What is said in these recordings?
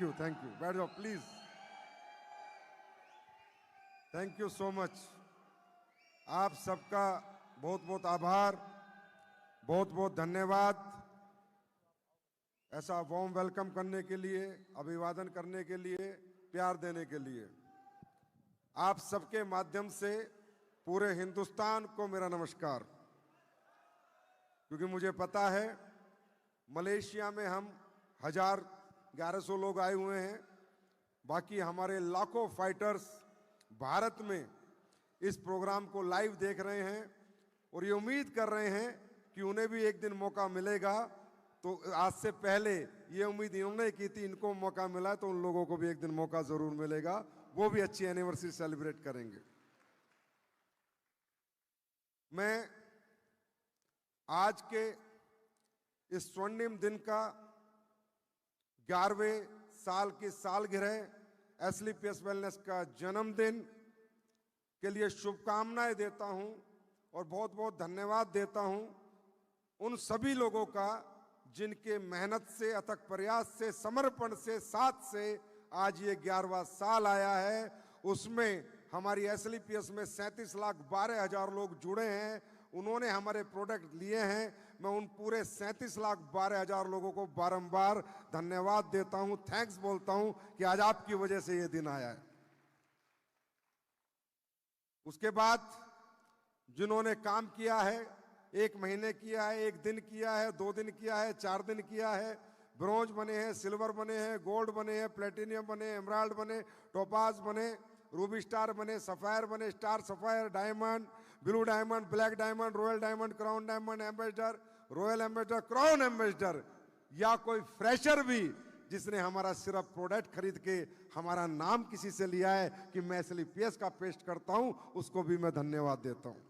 You, बैठ जाओ please. Thank you so much. आप सबका बहुत बहुत आभार, बहुत बहुत धन्यवाद ऐसा वार्म वेलकम करने के लिए, अभिवादन करने के लिए, प्यार देने के लिए। आप सबके माध्यम से पूरे हिंदुस्तान को मेरा नमस्कार। क्योंकि मुझे पता है मलेशिया में हम 1100 लोग आए हुए हैं, बाकी हमारे लाखों फाइटर्स भारत में इस प्रोग्राम को लाइव देख रहे हैं और ये उम्मीद कर रहे हैं कि उन्हें भी एक दिन मौका मिलेगा। तो आज से पहले ये उम्मीद इन्होंने की थी, इनको मौका मिला तो उन लोगों को भी एक दिन मौका जरूर मिलेगा, वो भी अच्छी एनिवर्सरी सेलिब्रेट करेंगे। मैं आज के इस स्वर्णिम दिन का 11वें साल की सालगिरह एसलीपीएस वेलनेस का जन्मदिन के लिए शुभकामनाएं देता हूं और बहुत बहुत धन्यवाद देता हूं उन सभी लोगों का जिनके मेहनत से, अथक प्रयास से, समर्पण से, साथ से आज ये 11वां साल आया है। उसमें हमारी एसलीपीएस में 37,12,000 लोग जुड़े हैं, उन्होंने हमारे प्रोडक्ट लिए हैं। मैं उन पूरे 37,12,000 लोगों को बारंबार धन्यवाद देता हूं, थैंक्स बोलता हूं कि आज आपकी वजह से ये दिन आया है। उसके बाद जिन्होंने काम किया है, 1 महीने किया है, 1 दिन किया है, 2 दिन किया है, 4 दिन किया है, ब्रोंज बने हैं, सिल्वर बने हैं, गोल्ड बने हैं, प्लेटिनियम बने, एमराल्ड बने, टोपाज बने, रूबी स्टार बने, सफायर बने, star sapphire, diamond, blue diamond, black diamond, royal diamond, crown diamond, ambassador, royal ambassador, crown ambassador, या कोई फ्रेशर भी जिसने हमारा सिर्फ प्रोडक्ट खरीद के हमारा नाम किसी से लिया है कि मैं एसलीपीएस का पेस्ट करता हूं, उसको भी मैं धन्यवाद देता हूं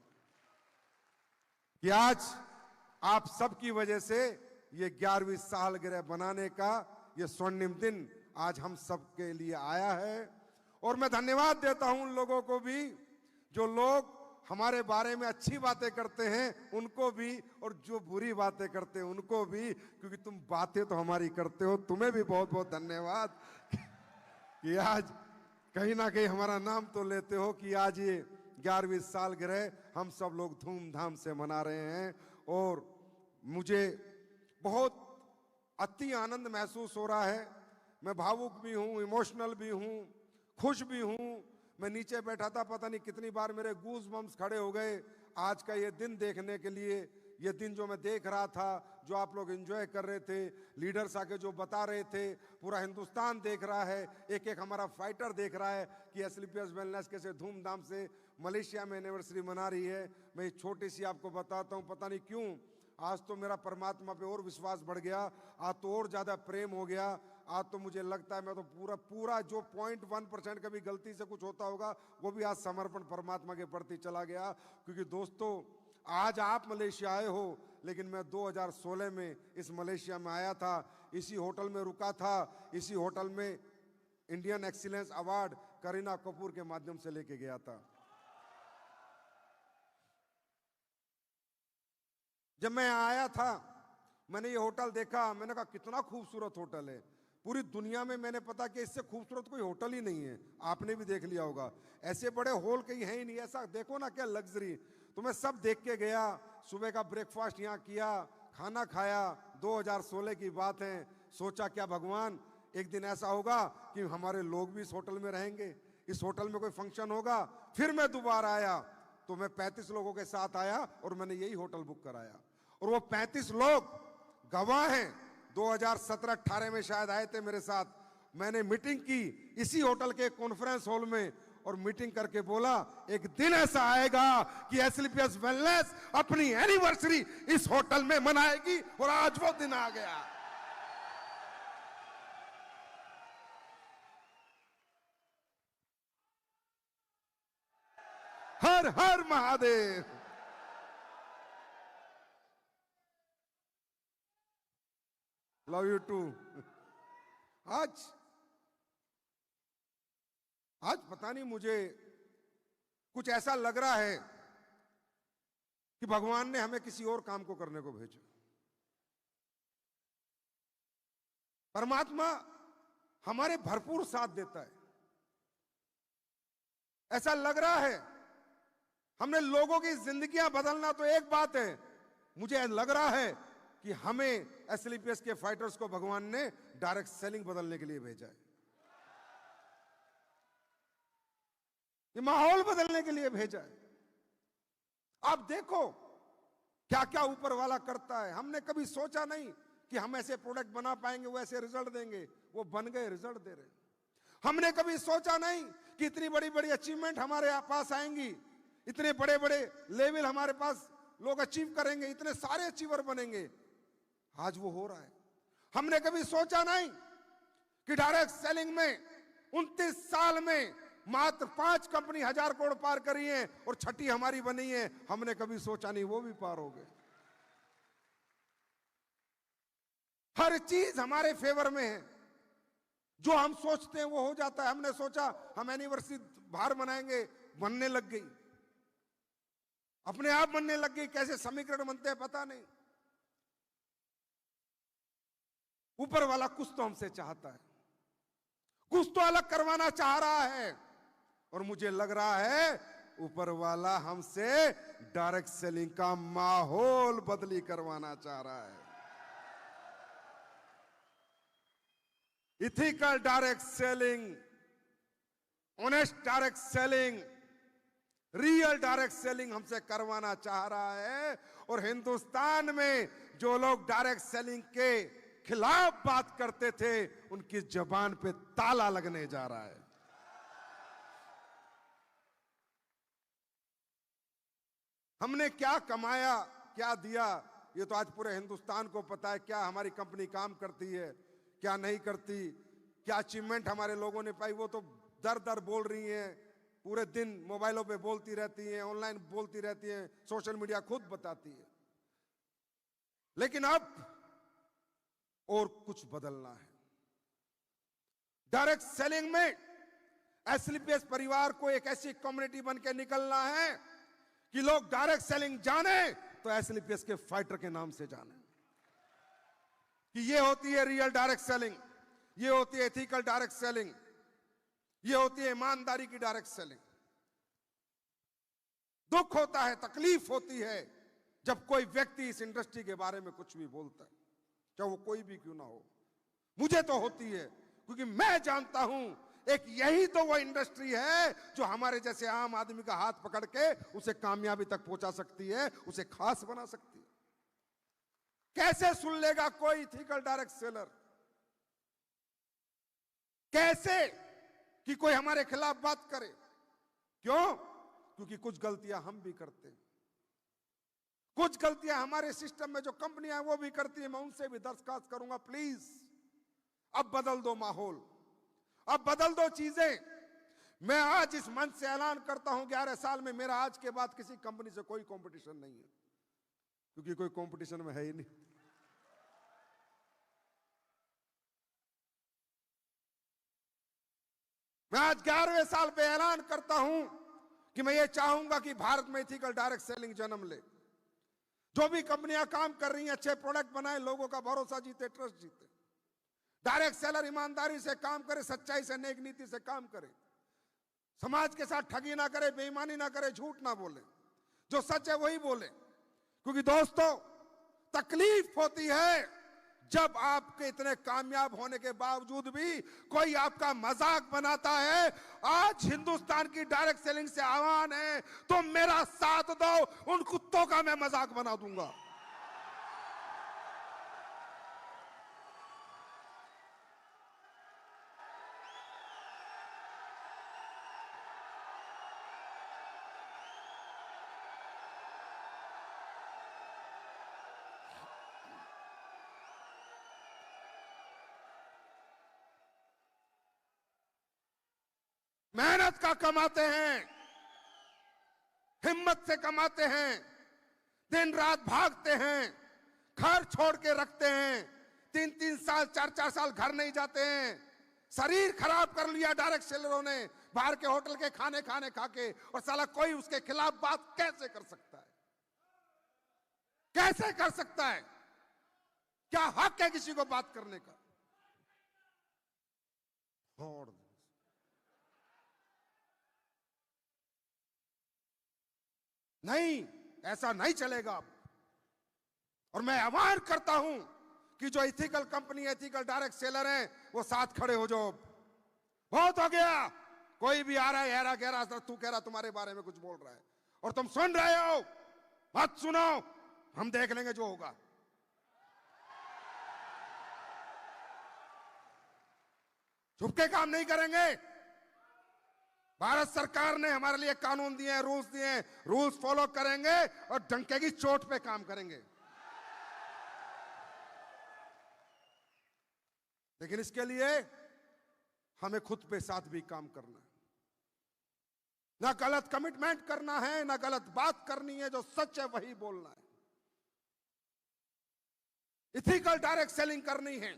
कि आज आप सबकी वजह से ये 11वीं सालगिरह बनाने का ये स्वर्णिम दिन आज हम सबके लिए आया है। और मैं धन्यवाद देता हूं उन लोगों को भी जो लोग हमारे बारे में अच्छी बातें करते हैं, उनको भी, और जो बुरी बातें करते हैं उनको भी, क्योंकि तुम बातें तो हमारी करते हो। तुम्हें भी बहुत बहुत धन्यवाद कि आज कहीं ना कहीं हमारा नाम तो लेते हो कि आज ये 11वीं सालगिरह हम सब लोग धूमधाम से मना रहे हैं। और मुझे बहुत अति आनंद महसूस हो रहा है। मैं भावुक भी हूं, इमोशनल भी हूं, खुश भी हूं। मैं नीचे बैठा था, पता नहीं कितनी बार मेरे गूज बम्स खड़े हो गए आज का ये दिन देखने के लिए। ये दिन जो मैं देख रहा था, जो आप लोग एंजॉय कर रहे थे, लीडर्स आके जो बता रहे थे, पूरा हिंदुस्तान देख रहा है, एक एक हमारा फाइटर देख रहा है कि एसलीपीएस वेलनेस कैसे धूमधाम से मलेशिया में एनिवर्सरी मना रही है। मैं एक छोटी सी आपको बताता हूँ, पता नहीं क्यों आज तो मेरा परमात्मा पे और विश्वास बढ़ गया, आज तो और ज्यादा प्रेम हो गया। आज तो मुझे लगता है मैं तो पूरा जो 0.1% का भी गलती से कुछ होता होगा वो भी आज समर्पण परमात्मा के प्रति चला गया। क्योंकि दोस्तों आज आप मलेशिया आए हो, लेकिन मैं 2016 में इस मलेशिया में आया था, इसी होटल में रुका था, इसी होटल में Indian excellence award Kareena Kapoor के माध्यम से लेके गया था। जब मैं आया था मैंने ये होटल देखा, मैंने कहा कितना खूबसूरत होटल है। पूरी दुनिया में मैंने पता कि इससे खूबसूरत कोई होटल ही नहीं है। आपने भी देख लिया होगा, ऐसे बड़े हॉल कहीं है ही नहीं। ऐसा देखो ना क्या लग्जरी। तो मैं सब देख के गया, सुबह का ब्रेकफास्ट यहाँ किया, खाना खाया। 2016 की बात है। सोचा क्या भगवान एक दिन ऐसा होगा कि हमारे लोग भी इस होटल में रहेंगे, इस होटल में कोई फंक्शन होगा। फिर मैं दोबारा आया तो मैं 35 लोगों के साथ आया और मैंने यही होटल बुक कराया। और वो 35 लोग गवाह हैं, 2017-18 में शायद आए थे मेरे साथ। मैंने मीटिंग की इसी होटल के कॉन्फ्रेंस हॉल में और मीटिंग करके बोला एक दिन ऐसा आएगा कि एसलीपीएस वेलनेस अपनी एनिवर्सरी इस होटल में मनाएगी। और आज वो दिन आ गया। हर हर महादेव। Love you too. आज पता नहीं मुझे कुछ ऐसा लग रहा है कि भगवान ने हमें किसी और काम को करने को भेजा। परमात्मा हमारे भरपूर साथ देता है। ऐसा लग रहा है हमने लोगों की जिंदगियां बदलना तो एक बात है, मुझे लग रहा है कि हमें एसएलपीएस के फाइटर्स को भगवान ने डायरेक्ट सेलिंग बदलने के लिए भेजा है, ये माहौल बदलने के लिए भेजा है। आप देखो क्या क्या ऊपर वाला करता है। हमने कभी सोचा नहीं कि हम ऐसे प्रोडक्ट बना पाएंगे, वो ऐसे रिजल्ट देंगे, वो बन गए, रिजल्ट दे रहे। हमने कभी सोचा नहीं कि इतनी बड़ी बड़ी अचीवमेंट हमारे पास आएंगी, इतने बड़े बड़े लेवल हमारे पास लोग अचीव करेंगे, इतने सारे अचीवर बनेंगे। आज वो हो रहा है। हमने कभी सोचा नहीं कि डायरेक्ट सेलिंग में 29 साल में मात्र 5 कंपनी 1000 करोड़ पार करी है और छठी हमारी बनी है। हमने कभी सोचा नहीं वो भी पार हो गए। हर चीज हमारे फेवर में है, जो हम सोचते हैं वो हो जाता है। हमने सोचा हम एनिवर्सरी बाहर मनाएंगे, बनने लग गई, अपने आप बनने लग गई। कैसे समीकरण बनते हैं पता नहीं। ऊपर वाला कुछ तो हमसे चाहता है, कुछ तो अलग करवाना चाह रहा है, और मुझे लग रहा है ऊपर वाला हमसे डायरेक्ट सेलिंग का माहौल बदली करवाना चाह रहा है। Ethical direct selling, honest direct selling, real direct selling हमसे करवाना चाह रहा है। और हिंदुस्तान में जो लोग डायरेक्ट सेलिंग के खिलाफ बात करते थे, उनकी जबान पे ताला लगने जा रहा है। हमने क्या कमाया, क्या दिया, ये तो आज पूरे हिंदुस्तान को पता है। क्या हमारी कंपनी काम करती है, क्या नहीं करती, क्या अचीवमेंट हमारे लोगों ने पाई, वो तो दर दर बोल रही हैं। पूरे दिन मोबाइलों पे बोलती रहती हैं, ऑनलाइन बोलती रहती हैं, सोशल मीडिया खुद बताती है। लेकिन अब और कुछ बदलना है। डायरेक्ट सेलिंग में एसएलपीएस परिवार को एक ऐसी कम्युनिटी बन के निकलना है कि लोग डायरेक्ट सेलिंग जाने तो एसएलपीएस के फाइटर के नाम से जाने, कि ये होती है रियल डायरेक्ट सेलिंग, ये होती है एथिकल डायरेक्ट सेलिंग, ये होती है ईमानदारी की डायरेक्ट सेलिंग। दुख होता है, तकलीफ होती है जब कोई व्यक्ति इस इंडस्ट्री के बारे में कुछ भी बोलता है, चाहे वो कोई भी क्यों ना हो। मुझे तो होती है, क्योंकि मैं जानता हूं एक यही तो वो इंडस्ट्री है जो हमारे जैसे आम आदमी का हाथ पकड़ के उसे कामयाबी तक पहुंचा सकती है, उसे खास बना सकती है। कैसे सुन लेगा कोई इथिकल डायरेक्ट सेलर? कैसे कि कोई हमारे खिलाफ बात करे? क्यों? क्योंकि कुछ गलतियां हम भी करते हैं, कुछ गलतियां हमारे सिस्टम में जो कंपनियां हैं वो भी करती हैं। मैं उनसे भी दरखास्त करूंगा, प्लीज अब बदल दो माहौल, अब बदल दो चीजें। मैं आज इस मंच से ऐलान करता हूं, 11 साल में मेरा आज के बाद किसी कंपनी से कोई कंपटीशन नहीं है, क्योंकि कोई कंपटीशन में है ही नहीं। मैं आज 11वें साल पे ऐलान करता हूं कि मैं ये चाहूंगा कि भारत में इथिकल डायरेक्ट सेलिंग जन्म ले। जो भी कंपनियां काम कर रही हैं, अच्छे प्रोडक्ट बनाए, लोगों का भरोसा जीते, ट्रस्ट जीते। डायरेक्ट सेलर ईमानदारी से काम करे, सच्चाई से, नेक नीति से काम करे, समाज के साथ ठगी ना करे, बेईमानी ना करे, झूठ ना बोले, जो सच है वही बोले। क्योंकि दोस्तों, तकलीफ होती है जब आपके इतने कामयाब होने के बावजूद भी कोई आपका मजाक बनाता है। आज हिंदुस्तान की डायरेक्ट सेलिंग से आह्वान है, तो मेरा साथ दो, उन कुत्तों का मैं मजाक बना दूंगा। मेहनत का कमाते हैं, हिम्मत से कमाते हैं, दिन रात भागते हैं, घर छोड़ के रखते हैं, 3-3 साल 4-4 साल घर नहीं जाते हैं। शरीर खराब कर लिया डायरेक्ट सेलरों ने, बाहर के होटल के खाने खा के। और साला कोई उसके खिलाफ बात कैसे कर सकता है? कैसे कर सकता है? क्या हक है किसी को बात करने का? फोड़ दे। नहीं, ऐसा नहीं चलेगा। और मैं आह्वान करता हूं कि जो ethical company, ethical direct seller हैं, वो साथ खड़े हो जाओ। बहुत हो गया। कोई भी आ रहा है हेरा गहरा, तू कह रहा तुम्हारे बारे में कुछ बोल रहा है और तुम सुन रहे हो, मत सुनो, हम देख लेंगे जो होगा। चुपके काम नहीं करेंगे। भारत सरकार ने हमारे लिए कानून दिए हैं, रूल्स दिए हैं, रूल्स फॉलो करेंगे और डंके की चोट पे काम करेंगे। लेकिन इसके लिए हमें खुद पे साथ भी काम करना है। ना गलत कमिटमेंट करना है, ना गलत बात करनी है, जो सच है वही बोलना है। इथिकल डायरेक्ट सेलिंग करनी है,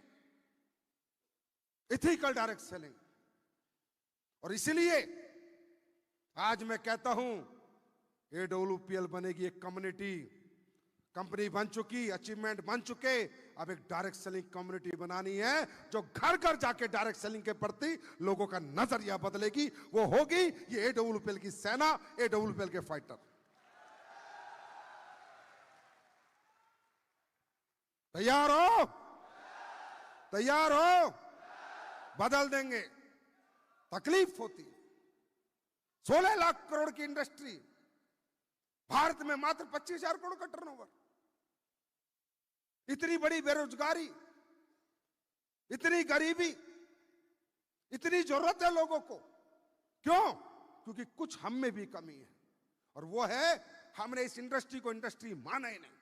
इथिकल डायरेक्ट सेलिंग। और इसलिए आज मैं कहता हूं AWPL बनेगी एक कम्युनिटी, कंपनी बन चुकी, अचीवमेंट बन चुके, अब एक डायरेक्ट सेलिंग कम्युनिटी बनानी है जो घर घर जाके डायरेक्ट सेलिंग के प्रति लोगों का नजरिया बदलेगी। वो होगी ये AWPL की सेना, AWPL के फाइटर। तैयार हो? तैयार हो? बदल देंगे। तकलीफ होती, 16 लाख करोड़ की इंडस्ट्री, भारत में मात्र 25,000 करोड़ का टर्नओवर, इतनी बड़ी बेरोजगारी, इतनी गरीबी, इतनी जरूरत है लोगों को। क्यों? क्योंकि कुछ हम में भी कमी है, और वो है हमने इस इंडस्ट्री को इंडस्ट्री माना ही नहीं।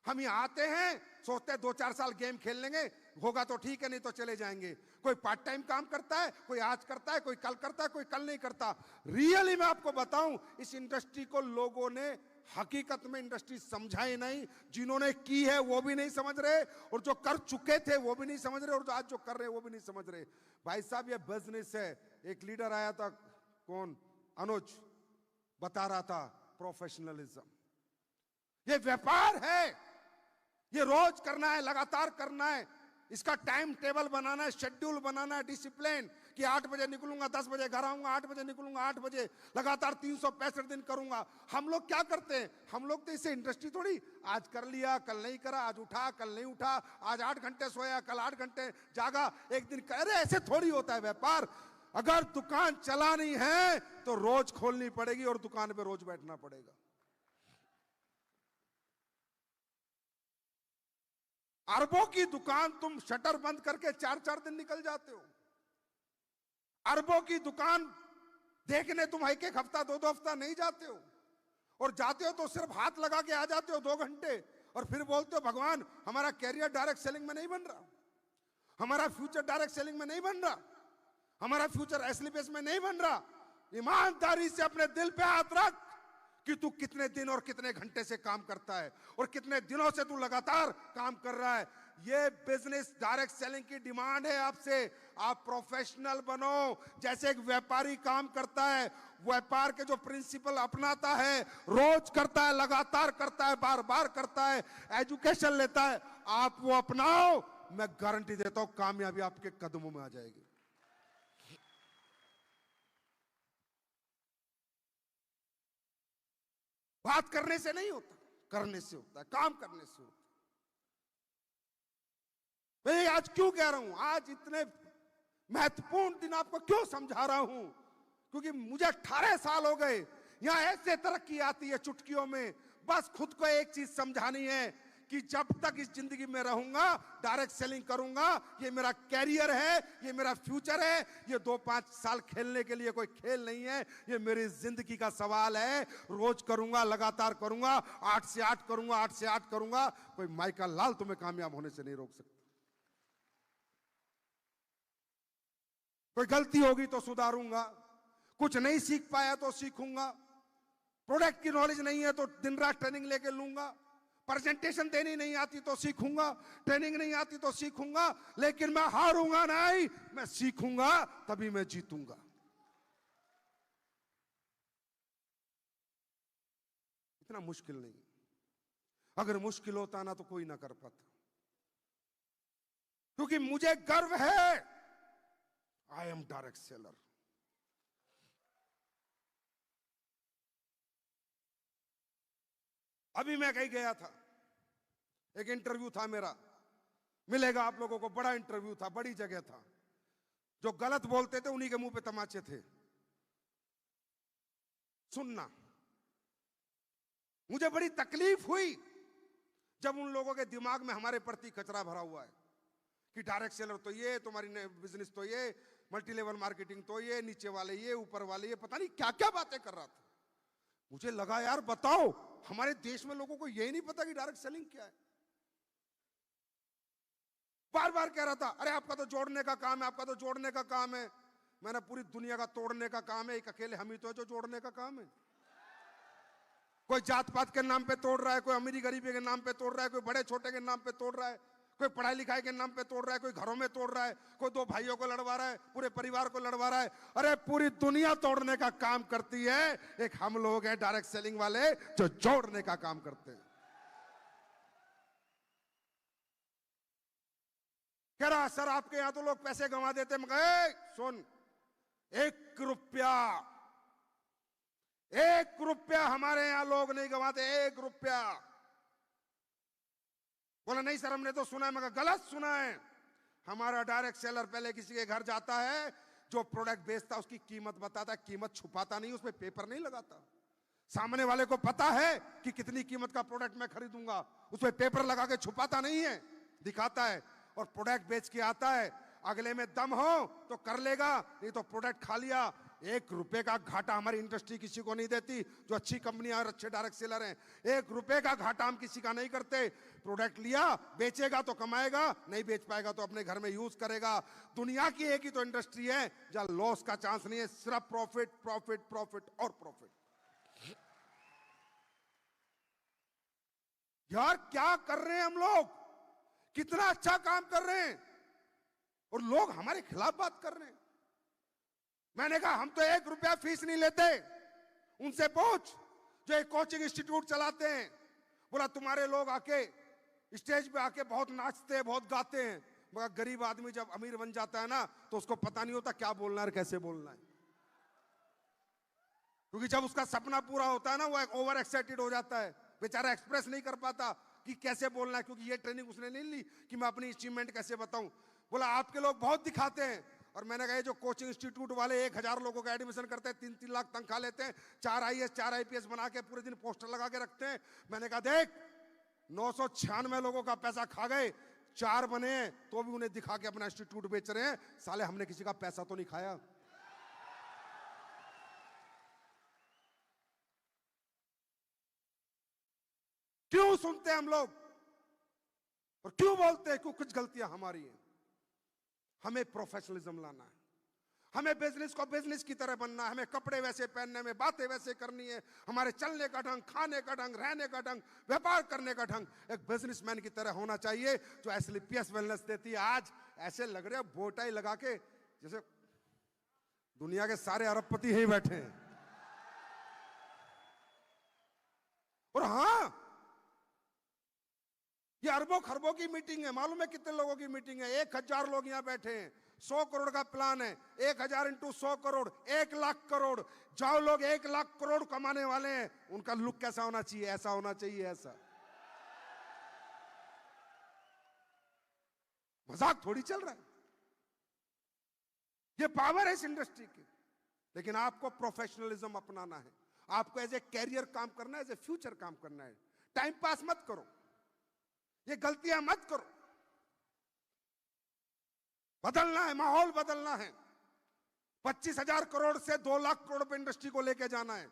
हम यहाँ आते हैं, सोचते हैं 2-4 साल गेम खेल लेंगे, होगा तो ठीक है, नहीं तो चले जाएंगे। कोई पार्ट टाइम काम करता है, कोई आज करता है, कोई कल करता है, कोई कल नहीं करता। रियली मैं आपको बताऊं, इस इंडस्ट्री को लोगों ने हकीकत में इंडस्ट्री समझा ही नहीं। जिन्होंने की है वो भी नहीं समझ रहे, और जो कर चुके थे वो भी नहीं समझ रहे, और जो आज जो कर रहे हैं वो भी नहीं समझ रहे। भाई साहब, ये बिजनेस है। एक लीडर आया था, कौन, अनुज, बता रहा था प्रोफेशनलिज्म। ये व्यापार है, ये रोज करना है, लगातार करना है। इसका टाइम टेबल बनाना है, शेड्यूल बनाना है, डिसिप्लिन, कि 8 बजे निकलूंगा, 10 बजे घर आऊंगा, 8 बजे निकलूंगा, 8 बजे, लगातार 365 दिन करूंगा। हम लोग क्या करते हैं? हम लोग तो इसे इंडस्ट्री थोड़ी, आज कर लिया, कल नहीं करा, आज उठा, कल नहीं उठा, आज 8 घंटे सोया, कल 8 घंटे जागा, एक दिन अरे ऐसे थोड़ी होता है व्यापार। अगर दुकान चलानी है तो रोज खोलनी पड़ेगी और दुकान पे रोज बैठना पड़ेगा। अरबों की दुकान तुम शटर बंद करके 4-4 दिन निकल जाते हो। अरबों की दुकान देखने तुम एक हफ्ता, 2-2 हफ्ता नहीं जाते हो, और जाते हो तो सिर्फ हाथ लगा के आ जाते हो 2 घंटे, और फिर बोलते हो भगवान हमारा कैरियर डायरेक्ट सेलिंग में नहीं बन रहा, हमारा फ्यूचर डायरेक्ट सेलिंग में नहीं बन रहा, हमारा फ्यूचर एसलीपेस में नहीं बन रहा। ईमानदारी से अपने दिल पे हाथ रख कि तू कितने दिन और कितने घंटे से काम करता है, और कितने दिनों से तू लगातार काम कर रहा है। ये बिजनेस डायरेक्ट सेलिंग की डिमांड है आपसे। आप प्रोफेशनल बनो, जैसे एक व्यापारी काम करता है, व्यापार के जो प्रिंसिपल अपनाता है, रोज करता है, लगातार करता है, बार बार करता है, एजुकेशन लेता है, आप वो अपनाओ, मैं गारंटी देता हूं कामयाबी आपके कदमों में आ जाएगी। बात करने से नहीं होता, करने से होता है, काम करने से होता है। मैं आज क्यों कह रहा हूं, आज इतने महत्वपूर्ण दिन आपको क्यों समझा रहा हूं? क्योंकि मुझे 18 साल हो गए। यहां ऐसे तरक्की आती है चुटकियों में। बस खुद को एक चीज समझानी है कि जब तक इस जिंदगी में रहूंगा डायरेक्ट सेलिंग करूंगा, ये मेरा कैरियर है, ये मेरा फ्यूचर है। ये 2-5 साल खेलने के लिए कोई खेल नहीं है, ये मेरी जिंदगी का सवाल है। रोज करूंगा, लगातार करूंगा, 8 से 8 करूंगा, 8 से 8 करूंगा। कोई माइकल लाल तुम्हें कामयाब होने से नहीं रोक सकता। कोई गलती होगी तो सुधारूंगा, कुछ नहीं सीख पाया तो सीखूंगा, प्रोडक्ट की नॉलेज नहीं है तो दिन रात ट्रेनिंग लेके लूंगा, प्रेजेंटेशन देनी नहीं आती तो सीखूंगा, ट्रेनिंग नहीं आती तो सीखूंगा, लेकिन मैं हारूंगा नहीं, मैं सीखूंगा, तभी मैं जीतूंगा। इतना मुश्किल नहीं। अगर मुश्किल होता ना तो कोई ना कर पाता। क्योंकि मुझे गर्व है आई एम डायरेक्ट सेलर। अभी मैं कहीं गया था, एक इंटरव्यू था मेरा, मिलेगा आप लोगों को, बड़ा इंटरव्यू था, बड़ी जगह था। जो गलत बोलते थे उन्हीं के मुंह पे तमाचे थे। सुनना, मुझे बड़ी तकलीफ हुई जब उन लोगों के दिमाग में हमारे प्रति कचरा भरा हुआ है कि डायरेक्ट सेलर तो ये, तुम्हारी बिजनेस तो ये, मल्टी लेवल मार्केटिंग तो ये, नीचे वाले ये, ऊपर वाले ये, पता नहीं क्या क्या बातें कर रहा था। मुझे लगा यार बताओ, हमारे देश में लोगों को यही नहीं पता कि डायरेक्ट सेलिंग क्या है। बार बार कह रहा था, अरे आपका तो जोड़ने का काम है, आपका तो जोड़ने का काम है। मैंने पूरी दुनिया का तोड़ने का काम है, एक अकेले हम ही तो है जो जोड़ने का काम है। कोई जात पात के नाम पे तोड़ रहा है, कोई अमीरी गरीबी के नाम पे तोड़ रहा है, कोई बड़े छोटे के नाम पे तोड़ रहा है, कोई पढ़ाई लिखाई के नाम पे तोड़ रहा है, कोई घरों में तोड़ रहा है, कोई दो भाइयों को लड़वा रहा है, पूरे परिवार को लड़वा रहा है। अरे पूरी दुनिया तोड़ने का काम करती है, एक हम लोग हैं डायरेक्ट सेलिंग वाले जो जोड़ने का काम करते हैं। कह रहा सर आपके यहां तो लोग पैसे गंवा देते। मैं कहा सुन, 1 रुपया हमारे यहां लोग नहीं गंवाते, 1 रुपया। बोला नहीं सर हमने तो सुना है। मगर गलत सुना है। हमारा डायरेक्ट सेलर पहले किसी के घर जाता है, जो प्रोडक्ट बेचता है उसकी कीमत बताता है, कीमत छुपाता नहीं, उसमें पेपर नहीं लगाता। सामने वाले को पता है कि कितनी कीमत का प्रोडक्ट मैं खरीदूंगा, उसमें पेपर लगा के छुपाता नहीं है, दिखाता है। और प्रोडक्ट बेच के आता है, अगले में दम हो तो कर लेगा, नहीं तो प्रोडक्ट खा लिया। 1 रुपए का घाटा हमारी इंडस्ट्री किसी को नहीं देती, जो अच्छी कंपनियां और अच्छे डायरेक्ट सेलर हैं। 1 रुपए का घाटा हम किसी का नहीं करते। प्रोडक्ट लिया, बेचेगा तो कमाएगा, नहीं बेच पाएगा तो अपने घर में यूज करेगा। दुनिया की एक ही तो इंडस्ट्री है जहां लॉस का चांस नहीं है, सिर्फ प्रॉफिट प्रॉफिट प्रॉफिट और प्रॉफिट। यार क्या कर रहे हैं हम लोग, कितना अच्छा काम कर रहे हैं और लोग हमारे खिलाफ बात कर रहे हैं। मैंने कहा हम तो 1 रुपया फीस नहीं लेते। उनसे पूछ जो एक कोचिंग इंस्टीट्यूट चलाते हैं। बोला तुम्हारे लोग आके स्टेज पे आके बहुत नाचते हैं, बहुत गाते हैं, मगर गरीब आदमी जब अमीर बन जाता है ना तो उसको पता नहीं होता क्या बोलना है, कैसे बोलना है। क्योंकि जब उसका सपना पूरा होता है ना, वो ओवर एक्साइटेड हो जाता है, बेचारा एक्सप्रेस नहीं कर पाता कि कैसे बोलना है, क्योंकि ये ट्रेनिंग उसने नहीं ली कि मैं अपनी अचीवमेंट कैसे बताऊं। बोला आपके लोग बहुत दिखाते हैं। और मैंने कहा जो कोचिंग इंस्टीट्यूट वाले 1000 लोगों का एडमिशन करते हैं, 3-3 लाख तनख्वाह लेते हैं, 4 IAS 4 IPS बना के पूरे दिन पोस्टर लगा के रखते हैं। मैंने कहा देख 996 लोगों का पैसा खा गए, 4 बने तो भी उन्हें दिखा के अपना इंस्टीट्यूट बेच रहे हैं। साले हमने किसी का पैसा तो नहीं खाया। क्यों सुनते हैं हम लोग और क्यों बोलते हैं? क्यों कुछ गलतियां हमारी हैं। हमें प्रोफेशनलिज्म लाना है, हमें बिजनेस को बिजनेस की तरह बनना है, हमें कपड़े वैसे पहनने में, बातें वैसे करनी है, हमारे चलने का ढंग, खाने का ढंग, रहने का ढंग, व्यापार करने का ढंग एक बिजनेसमैन की तरह होना चाहिए जो एसलीपीएस वेलनेस देती है। आज ऐसे लग रहे हैं बोटाई लगा के जैसे दुनिया के सारे अरबपति यहीं बैठे हैं। और हाँ, ये अरबों खरबों की मीटिंग है। मालूम है कितने लोगों की मीटिंग है? 1000 लोग यहां बैठे हैं। 100 करोड़ का प्लान है। 1000 × 100 करोड़, 1 लाख करोड़। जाओ लोग 1 लाख करोड़ कमाने वाले हैं, उनका लुक कैसा होना चाहिए? ऐसा होना चाहिए, ऐसा। मजाक थोड़ी चल रहा है, ये पावर है इस इंडस्ट्री की। लेकिन आपको प्रोफेशनलिज्म अपनाना है, आपको एज ए कैरियर काम करना है, एज ए फ्यूचर काम करना है। टाइम पास मत करो, ये गलतियां मत करो। बदलना है, माहौल बदलना है। 25,000 करोड़ से 2 लाख करोड़ पे इंडस्ट्री को लेके जाना है।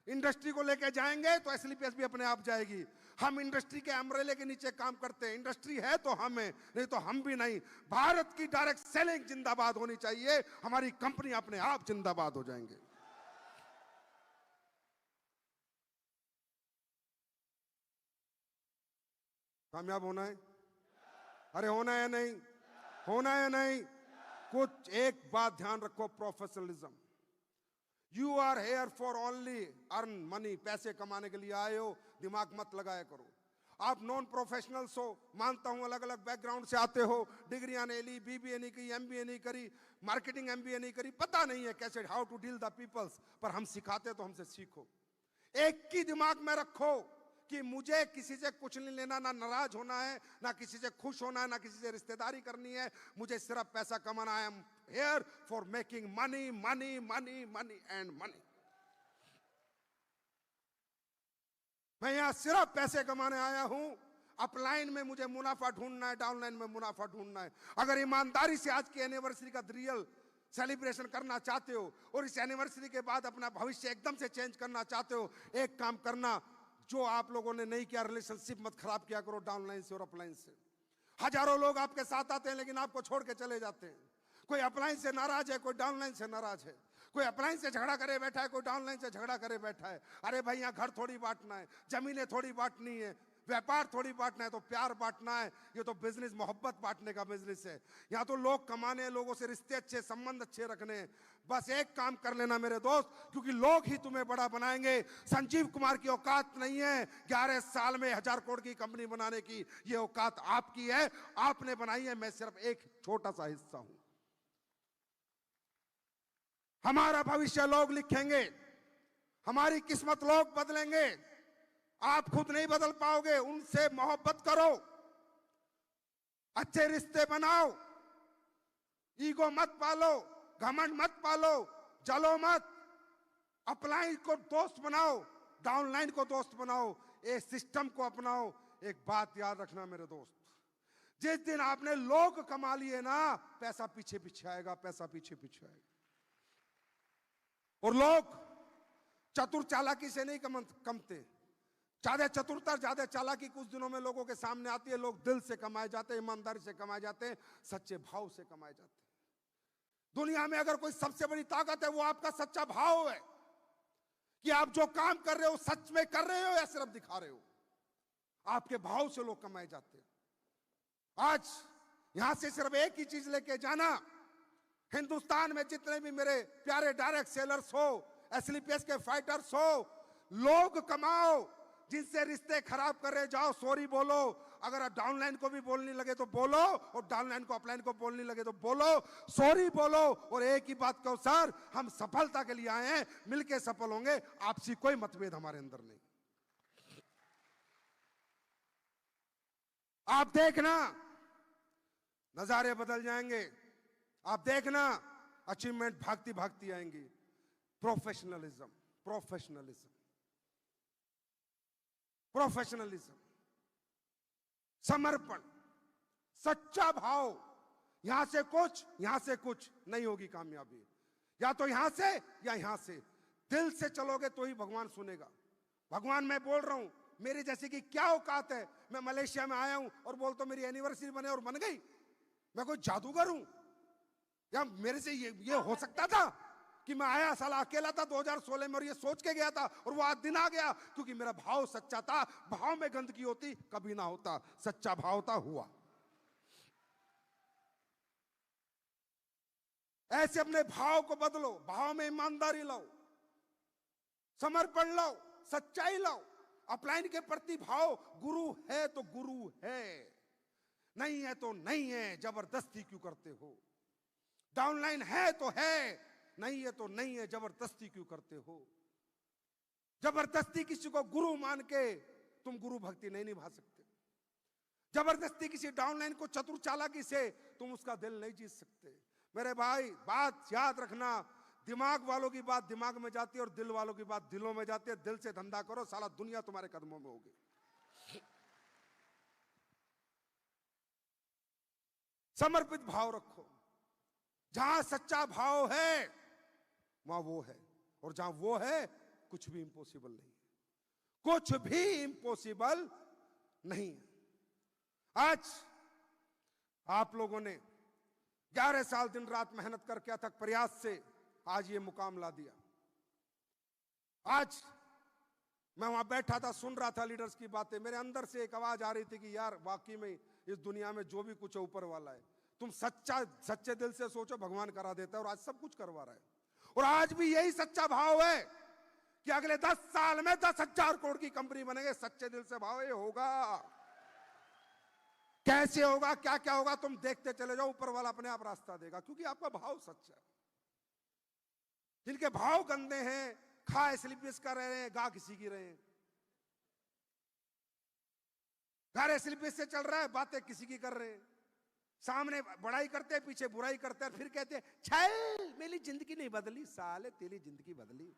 इंडस्ट्री को लेके जाएंगे तो एसलीपीएस भी अपने आप जाएगी। हम इंडस्ट्री के अम्ब्रेले के नीचे काम करते हैं। इंडस्ट्री है तो हम है, नहीं तो हम भी नहीं। भारत की डायरेक्ट सेलिंग जिंदाबाद होनी चाहिए, हमारी कंपनी अपने आप जिंदाबाद हो जाएंगे। कामयाब होना है, अरे होना है नहीं, होना है नहीं। कुछ एक बात ध्यान रखो, professionalism. You are here for only earn money, पैसे कमाने के लिए आए हो, दिमाग मत लगाया करो। आप नॉन प्रोफेशनल्स हो, मानता हूं अलग अलग बैकग्राउंड से आते हो, डिग्रियां नहीं ली, बीबीए नहीं की, एमबीए नहीं करी, मार्केटिंग एमबीए नहीं करी, पता नहीं है कैसे how to deal the peoples, पर हम सिखाते तो हमसे सीखो। एक की दिमाग में रखो कि मुझे किसी से कुछ नहीं लेना, ना नाराज होना है, ना किसी से खुश होना है, ना किसी से रिश्तेदारी करनी है, मुझे सिर्फ पैसा कमाना है। I am here for making money, money, money, money and money. मैं यहां सिर्फ पैसे कमाने आया हूं। अपलाइन में मुझे मुनाफा ढूंढना है, डाउनलाइन में मुनाफा ढूंढना है। अगर ईमानदारी से आज की एनिवर्सरी का रियल सेलिब्रेशन करना चाहते हो और इस एनिवर्सरी के बाद अपना भविष्य एकदम से चेंज करना चाहते हो, एक काम करना, जो आप लोगों ने नहीं किया, रिलेशनशिप मत खराब किया करो डाउनलाइन से और अपलाइन से। हजारों लोग आपके साथ आते हैं लेकिन आपको छोड़ के चले जाते हैं। कोई अपलाइन से नाराज है, कोई डाउनलाइन से नाराज है, कोई अपलाइन से झगड़ा करे बैठा है, कोई डाउनलाइन से झगड़ा करे बैठा है। अरे भाई, यहाँ घर थोड़ी बांटना है, जमीनें थोड़ी बांटनी है, व्यापार थोड़ी बांटना है, तो प्यार बांटना है। ये तो बिजनेस, मोहब्बत बांटने का बिजनेस है। यहाँ तो लोग कमाने हैं, लोगों से रिश्ते अच्छे, संबंध अच्छे रखने हैं। बस एक काम कर लेना मेरे दोस्त, क्योंकि लोग ही तुम्हें बड़ा बनाएंगे। संजीव कुमार की औकात नहीं है 11 साल में 1000 करोड़ की कंपनी बनाने की। ये औकात आपकी है, आपने बनाई है, मैं सिर्फ एक छोटा सा हिस्सा हूं। हमारा भविष्य लोग लिखेंगे, हमारी किस्मत लोग बदलेंगे, आप खुद नहीं बदल पाओगे। उनसे मोहब्बत करो, अच्छे रिश्ते बनाओ, ईगो मत पालो, घमंड मत पालो, जलो मत। अपलाइन को दोस्त बनाओ, डाउनलाइन को दोस्त बनाओ, ए सिस्टम को अपनाओ। एक बात याद रखना मेरे दोस्त, जिस दिन आपने लोग कमा लिए ना, पैसा पीछे पीछे आएगा, पैसा पीछे पीछे आएगा। और लोग चतुर चालाकी से नहीं कमते। ज्यादा चतुरता, ज्यादा चालाकी कुछ दिनों में लोगों के सामने आती है। लोग दिल से कमाए जाते हैं, ईमानदारी से कमाए जाते हैं, सच्चे भाव से कमाए जाते हैं। दुनिया में अगर कोई सबसे बड़ी ताकत है, वो आपका सच्चा भाव है कि आप जो काम कर रहे हो सच में कर रहे हो या सिर्फ दिखा रहे हो। आपके भाव से लोग कमाए जाते हैं। आज यहां से सिर्फ एक ही चीज लेके जाना, हिंदुस्तान में जितने भी मेरे प्यारे डायरेक्ट सेलर्स हो, एसलीपीएस के फाइटर्स हो, लोग कमाओ। जिनसे रिश्ते खराब कर रहे, जाओ सॉरी बोलो। अगर डाउनलाइन को भी बोलने लगे तो बोलो, और डाउनलाइन को अपलाइन को बोलने लगे तो बोलो, सॉरी बोलो। और एक ही बात कहो, सर हम सफलता के लिए आए हैं, मिलके सफल होंगे, आपसी कोई मतभेद हमारे अंदर नहीं। आप देखना नजारे बदल जाएंगे, आप देखना अचीवमेंट भागती भागती आएंगी। प्रोफेशनलिज्म, प्रोफेशनलिज्म, प्रोफेशनलिज्म, समर्पण, सच्चा भाव। यहां से कुछ, यहां से कुछ नहीं होगी कामयाबी। या तो यहां से या यहां से। दिल से चलोगे तो ही भगवान सुनेगा। भगवान, मैं बोल रहा हूं, मेरे जैसे की क्या औकात है। मैं मलेशिया में आया हूं और बोलता हूं मेरी एनिवर्सरी बने और बन गई। मैं कोई जादूगर हूं? या मेरे से ये हो सकता था कि मैं आया, साला अकेला था 2016 में और ये सोच के गया था और वो आज दिन आ गया, क्योंकि मेरा भाव सच्चा था। भाव में गंदगी होती कभी ना होता, सच्चा भाव था, हुआ। ऐसे अपने भाव को बदलो, भाव में ईमानदारी लाओ, समर्पण लाओ, सच्चाई लाओ। अपलाइन के प्रति भाव, गुरु है तो गुरु है, नहीं है तो नहीं है, जबरदस्ती क्यों करते हो? डाउनलाइन है तो है, नहीं है तो नहीं है, जबरदस्ती क्यों करते हो? जबरदस्ती किसी को गुरु मान के तुम गुरु भक्ति नहीं निभा सकते। जबरदस्ती किसी डाउनलाइन को चतुर चालाकी से तुम उसका दिल नहीं जीत सकते। मेरे भाई, बात याद रखना, दिमाग वालों की बात दिमाग में जाती है और दिल वालों की बात दिलों में जाती है। दिल से धंधा करो, साला दुनिया तुम्हारे कदमों में होगी। समर्पित भाव रखो। जहां सच्चा भाव है वहां वो है, और जहां वो है कुछ भी इंपॉसिबल नहीं है, कुछ भी इंपॉसिबल नहीं है। आज आप लोगों ने 11 साल दिन रात मेहनत करके अथक प्रयास से आज ये मुकाम ला दिया। आज मैं वहां बैठा था, सुन रहा था लीडर्स की बातें। मेरे अंदर से एक आवाज आ रही थी कि यार वाकई में इस दुनिया में जो भी कुछ है ऊपर वाला है। तुम सच्चे दिल से सोचो, भगवान करा देता है, और आज सब कुछ करवा रहा है। और आज भी यही सच्चा भाव है कि अगले 10 साल में 10,000 करोड़ की कंपनी बनेंगे। सच्चे दिल से भाव ये होगा। कैसे होगा, क्या क्या होगा, तुम देखते चले जाओ, ऊपर वाला अपने आप रास्ता देगा, क्योंकि आपका भाव सच्चा है। जिनके भाव गंदे हैं, खा एसलीपीएस का रहे हैं, गा किसी की रहे हैं। घर एसलीपीएस से चल रहा है, बातें किसी की कर रहे हैं। सामने बड़ाई करते हैं, पीछे बुराई करते हैं, फिर कहते हैं छल मेरी जिंदगी नहीं बदली। साले तेरी जिंदगी बदली।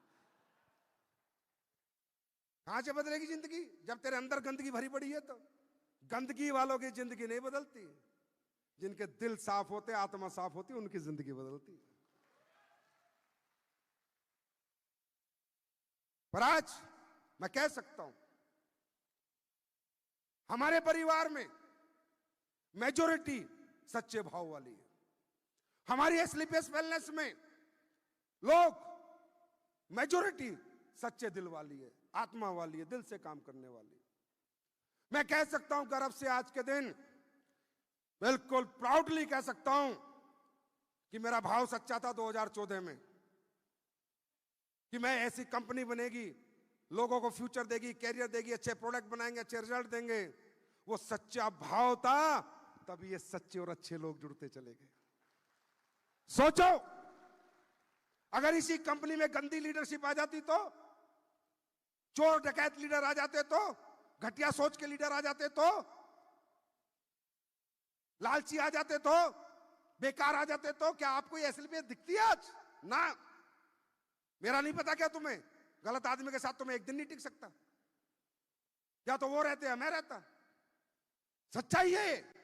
कहां से बदलेगी जिंदगी, जब तेरे अंदर गंदगी भरी पड़ी है। तो गंदगी वालों की जिंदगी नहीं बदलती, जिनके दिल साफ होते, आत्मा साफ होती, उनकी जिंदगी बदलती। पर आज मैं कह सकता हूं, हमारे परिवार में मेजॉरिटी सच्चे भाव वाली है। हमारी एसलीपीएस वेलनेस में लोग मेजॉरिटी सच्चे दिल वाली है, आत्मा वाली है, दिल से काम करने वाली है। मैं कह सकता हूं गर्व से आज के दिन, बिल्कुल प्राउडली कह सकता हूं कि मेरा भाव सच्चा था 2014 में, कि मैं ऐसी कंपनी बनेगी, लोगों को फ्यूचर देगी, कैरियर देगी, अच्छे प्रोडक्ट बनाएंगे, अच्छे रिजल्ट देंगे। वो सच्चा भाव था, तभी ये सच्चे और अच्छे लोग जुड़ते चले गए। सोचो, अगर इसी कंपनी में गंदी लीडरशिप आ जाती तो, चोर डकैत लीडर आ जाते तो, घटिया सोच के लीडर आ जाते तो, लालची आ जाते तो, बेकार आ जाते तो, क्या आपको ये एसलीपीएस दिखती है आज? ना। मेरा नहीं पता क्या तुम्हें, गलत आदमी के साथ तुम्हें एक दिन नहीं टिक सकता। क्या तो वो रहते हैं, मैं रहता। सच्चाई है।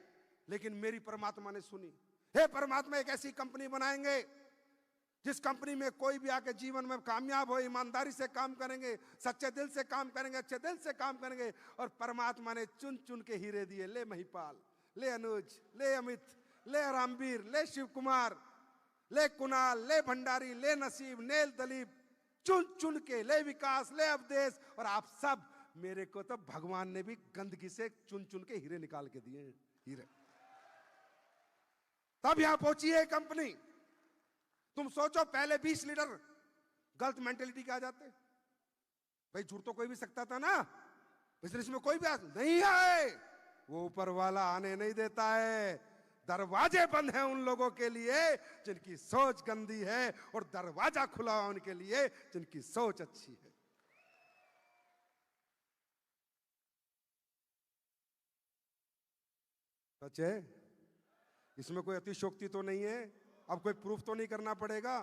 लेकिन मेरी परमात्मा ने सुनी। हे परमात्मा, एक ऐसी कंपनी बनाएंगे जिस कंपनी में कोई भी आके जीवन में कामयाब हो, ईमानदारी से काम करेंगे, सच्चे दिल से काम करेंगे, अच्छे दिल से काम करेंगे। और परमात्मा ने चुन चुन के हीरे दिए। ले महिपाल, ले अनुज, ले अमित, ले रामवीर, ले शिव कुमार, ले कुणाल, ले भंडारी, ले नसीब, नेल दलीप, चुन चुन के, ले विकास, ले अवदेश। और आप सब, मेरे को तो भगवान ने भी गंदगी से चुन चुन के हीरे निकाल के दिए। हीरे तब यहां पहुंची है कंपनी। तुम सोचो, पहले 20 लीडर गलत मेंटेलिटी के आ जाते। भाई झूठ तो कोई भी सकता था ना, बिजनेस में कोई भी नहीं आए, वो ऊपर वाला आने नहीं देता है। दरवाजे बंद हैं उन लोगों के लिए जिनकी सोच गंदी है, और दरवाजा खुला है उनके लिए जिनकी सोच अच्छी है। सच है, इसमें कोई अतिशोक्ति तो नहीं है। अब कोई प्रूफ तो नहीं करना पड़ेगा।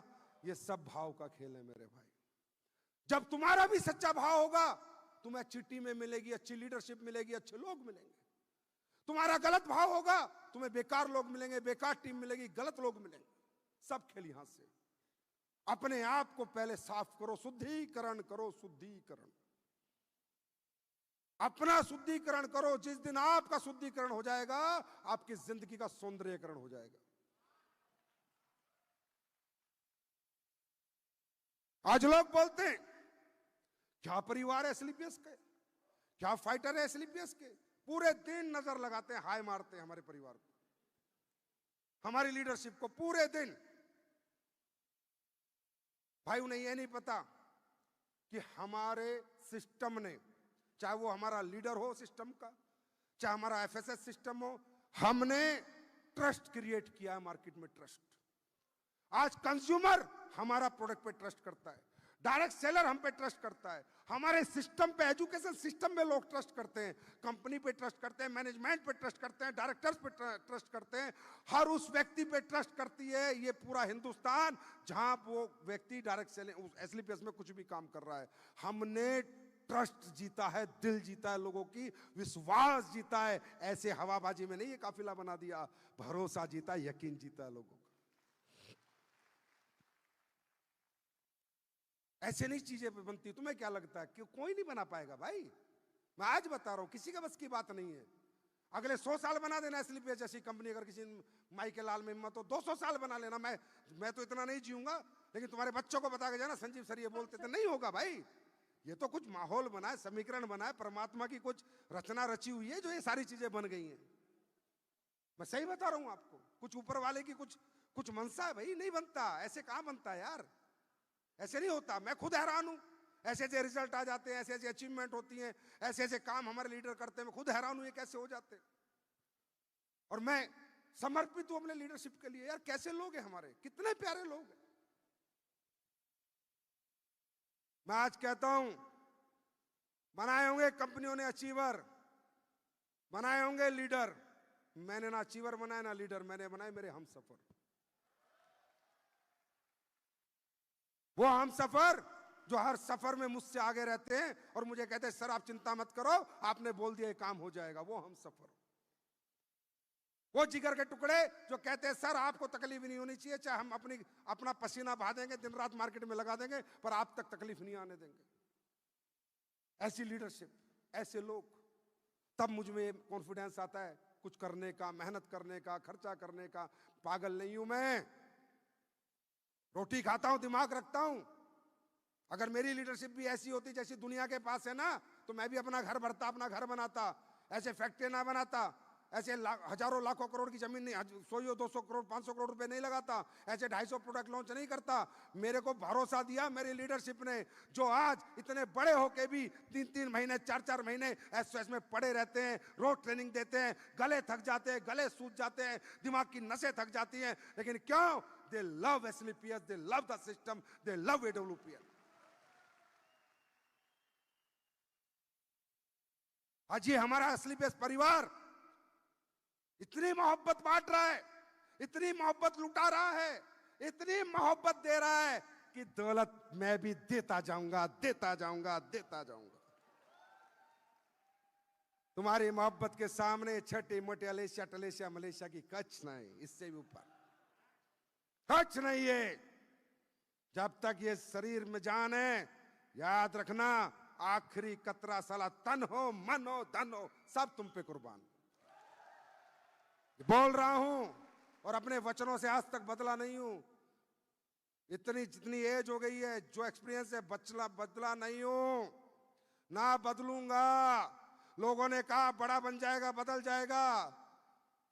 ये सब भाव का खेल है मेरे भाई। जब तुम्हारा भी सच्चा भाव होगा, तुम्हें अच्छी टीमें मिलेगी, अच्छी लीडरशिप मिलेगी, अच्छे लोग मिलेंगे। तुम्हारा गलत भाव होगा, तुम्हें बेकार लोग मिलेंगे, बेकार टीम मिलेगी, गलत लोग मिलेंगे। सब खेल यहां से। अपने आप को पहले साफ करो, शुद्धिकरण करो, शुद्धिकरण। अपना शुद्धिकरण करो। जिस दिन आपका शुद्धिकरण हो जाएगा, आपकी जिंदगी का सौंदर्यकरण हो जाएगा। आज लोग बोलते हैं क्या परिवार है एसलीपीएस के, क्या फाइटर है एसलीपीएस के। पूरे दिन नजर लगाते हैं, हाय मारते हैं हमारे परिवार को, हमारी लीडरशिप को पूरे दिन। भाई उन्हें यह नहीं पता कि हमारे सिस्टम ने, चाहे वो हमारा लीडर हो सिस्टम का, चाहे हमारा एफएसएस सिस्टम हो, हमने ट्रस्ट क्रिएट किया है मार्केट में। ट्रस्ट। आज कंज्यूमर हमारा प्रोडक्ट पे ट्रस्ट करता है, डायरेक्ट सेलर हम पे ट्रस्ट करता है, हमारे सिस्टम पे, एजुकेशन सिस्टम में लोग ट्रस्ट करते हैं, कंपनी पे ट्रस्ट करते हैं, मैनेजमेंट पे ट्रस्ट करते हैं, डायरेक्टर्स पे ट्रस्ट करते हैं, हर उस व्यक्ति पे ट्रस्ट करती है ये पूरा हिंदुस्तान जहां वो व्यक्ति डायरेक्ट सेलिंग एसलीपीएस में कुछ भी काम कर रहा है। हमने ट्रस्ट जीता है, दिल जीता है लोगों की, विश्वास जीता है। ऐसे हवाबाजी में नहीं ये काफिला बना दिया, भरोसा जीता, यकीन जीता है लोगों का। ऐसे नहीं चीजें बनती। तुम्हें क्या लगता है कि कोई नहीं बना पाएगा? भाई मैं आज बता रहा हूं, किसी का बस की बात नहीं है। अगले 100 साल बना देना एसलीपीएस जैसी कंपनी, अगर किसी माई के लाल में हिम्मत हो 200 साल बना लेना। मैं तो इतना नहीं जीऊंगा, लेकिन तुम्हारे बच्चों को बता के जाना संजीव सर ये बोलते थे। नहीं होगा भाई, ये तो कुछ माहौल बना है, समीकरण बना है, परमात्मा की कुछ रचना रची हुई है जो ये सारी चीजें बन गई हैं। मैं सही बता रहा हूं आपको, कुछ ऊपर वाले की कुछ मनसा है भाई। नहीं बनता, ऐसे कहां बनता है यार, ऐसे नहीं होता। मैं खुद हैरान हूं, ऐसे ऐसे रिजल्ट आ जाते हैं, ऐसे ऐसे अचीवमेंट होती हैं, ऐसे ऐसे काम हमारे लीडर करते हैं, मैं खुद हैरान हूं ये कैसे हो जाते हैं। और मैं समर्पित हूं अपने लीडरशिप के लिए। यार कैसे लोग हैं हमारे, कितने प्यारे लोग हैं। मैं आज कहता हूं, बनाए होंगे कंपनियों ने अचीवर, बनाए होंगे लीडर, मैंने ना अचीवर बनाए ना लीडर, मैंने बनाए मेरे हमसफर। वो हमसफर जो हर सफर में मुझसे आगे रहते हैं और मुझे कहते हैं सर आप चिंता मत करो, आपने बोल दिया ये काम हो जाएगा। वो हमसफर। वो जिगर के टुकड़े जो कहते हैं सर आपको तकलीफ नहीं होनी चाहिए, चाहे हम अपना पसीना बहा देंगे, दिन रात मार्केट में लगा देंगे, पर आप तक तकलीफ नहीं आने देंगे। ऐसी लीडरशिप, ऐसे लोग, तब मुझ में कॉन्फिडेंस आता है कुछ करने का, मेहनत करने का, खर्चा करने का। पागल नहीं हूं मैं, रोटी खाता हूं, दिमाग रखता हूं। अगर मेरी लीडरशिप भी ऐसी होती जैसी दुनिया के पास है ना, तो मैं भी अपना घर भरता, अपना घर बनाता, ऐसे फैक्ट्री ना बनाता, ऐसे हजारों लाखों करोड़ की जमीन नहीं, 100 200 करोड़ 500 करोड़ रुपए नहीं लगाता, ऐसे 250 प्रोडक्ट लॉन्च नहीं करता। मेरे को भरोसा दिया मेरी लीडरशिप ने, जो आज इतने बड़े होके भी 3-3 महीने 4-4 महीने एसओएस में पड़े रहते हैं, रोज ट्रेनिंग देते हैं, गले थक जाते हैं, गले सूज जाते हैं, दिमाग की नसें थक जाती हैं, लेकिन क्यों? They love SLPS, they love the system, they love AWPL. आज ये हमारा एसएलपीएस परिवार इतनी मोहब्बत बांट रहा है, इतनी मोहब्बत लुटा रहा है, इतनी मोहब्बत दे रहा है कि दौलत मैं भी देता जाऊंगा, देता जाऊंगा, देता जाऊंगा। तुम्हारी मोहब्बत के सामने छठी मोटे अलेशिया टलेशिया मलेशिया की कच्छ नहीं, इससे भी ऊपर कच्छ नहीं है। जब तक ये शरीर में जान है, याद रखना आखिरी कतरा साला तन हो, मन हो, धन हो, सब तुम पे कुर्बान। बोल रहा हूं और अपने वचनों से आज तक बदला नहीं हूं। इतनी जितनी एज हो गई है, जो एक्सपीरियंस है, बदला नहीं हूं, ना बदलूंगा। लोगों ने कहा बड़ा बन जाएगा, बदल जाएगा,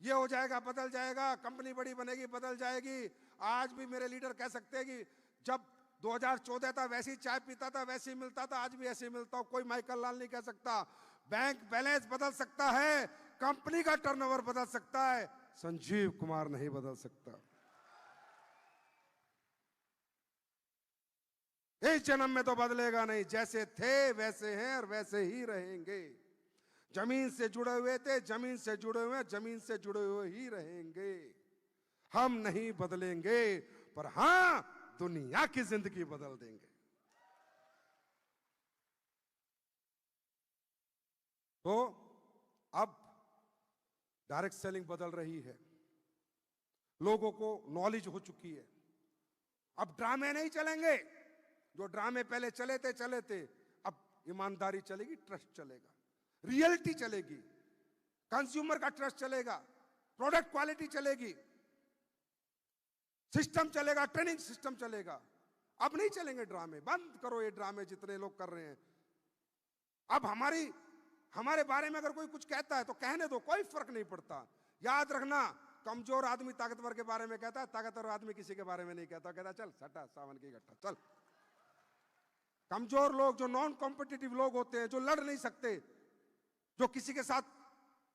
ये हो जाएगा, बदल जाएगा, कंपनी बड़ी बनेगी, बदल जाएगी। आज भी मेरे लीडर कह सकते हैं कि जब 2014 था वैसी चाय पीता था, वैसे ही मिलता था, आज भी ऐसे ही मिलता हूं। कोई माइकल लाल नहीं कह सकता। बैंक बैलेंस बदल सकता है, कंपनी का टर्नओवर बदल सकता है, संजीव कुमार नहीं बदल सकता। इस जन्म में तो बदलेगा नहीं, जैसे थे वैसे हैं और वैसे ही रहेंगे। जमीन से जुड़े हुए थे, जमीन से जुड़े हुए, जमीन से जुड़े हुए ही रहेंगे। हम नहीं बदलेंगे, पर हां दुनिया की जिंदगी बदल देंगे। तो अब डायरेक्ट सेलिंग बदल रही है, लोगों को नॉलेज हो चुकी है। अब ड्रामे नहीं चलेंगे, जो ड्रामे पहले चले थे, अब ईमानदारी चलेगी, ट्रस्ट चलेगा, रियलिटी चलेगी, कंज्यूमर का ट्रस्ट चलेगा, प्रोडक्ट क्वालिटी चलेगी, सिस्टम चलेगा, ट्रेनिंग सिस्टम चलेगा। अब नहीं चलेंगे ड्रामे, बंद करो ये ड्रामे जितने लोग कर रहे हैं। अब हमारे बारे में अगर कोई कुछ कहता है तो कहने दो, कोई फर्क नहीं पड़ता। याद रखना, कमजोर आदमी ताकतवर के बारे में कहता है, ताकतवर आदमी किसी के बारे में नहीं कहता, कहता चल सटा सावन की गट्टा चल। कमजोर लोग, जो नॉन कॉम्पिटिटिव लोग होते हैं, जो लड़ नहीं सकते, जो किसी के साथ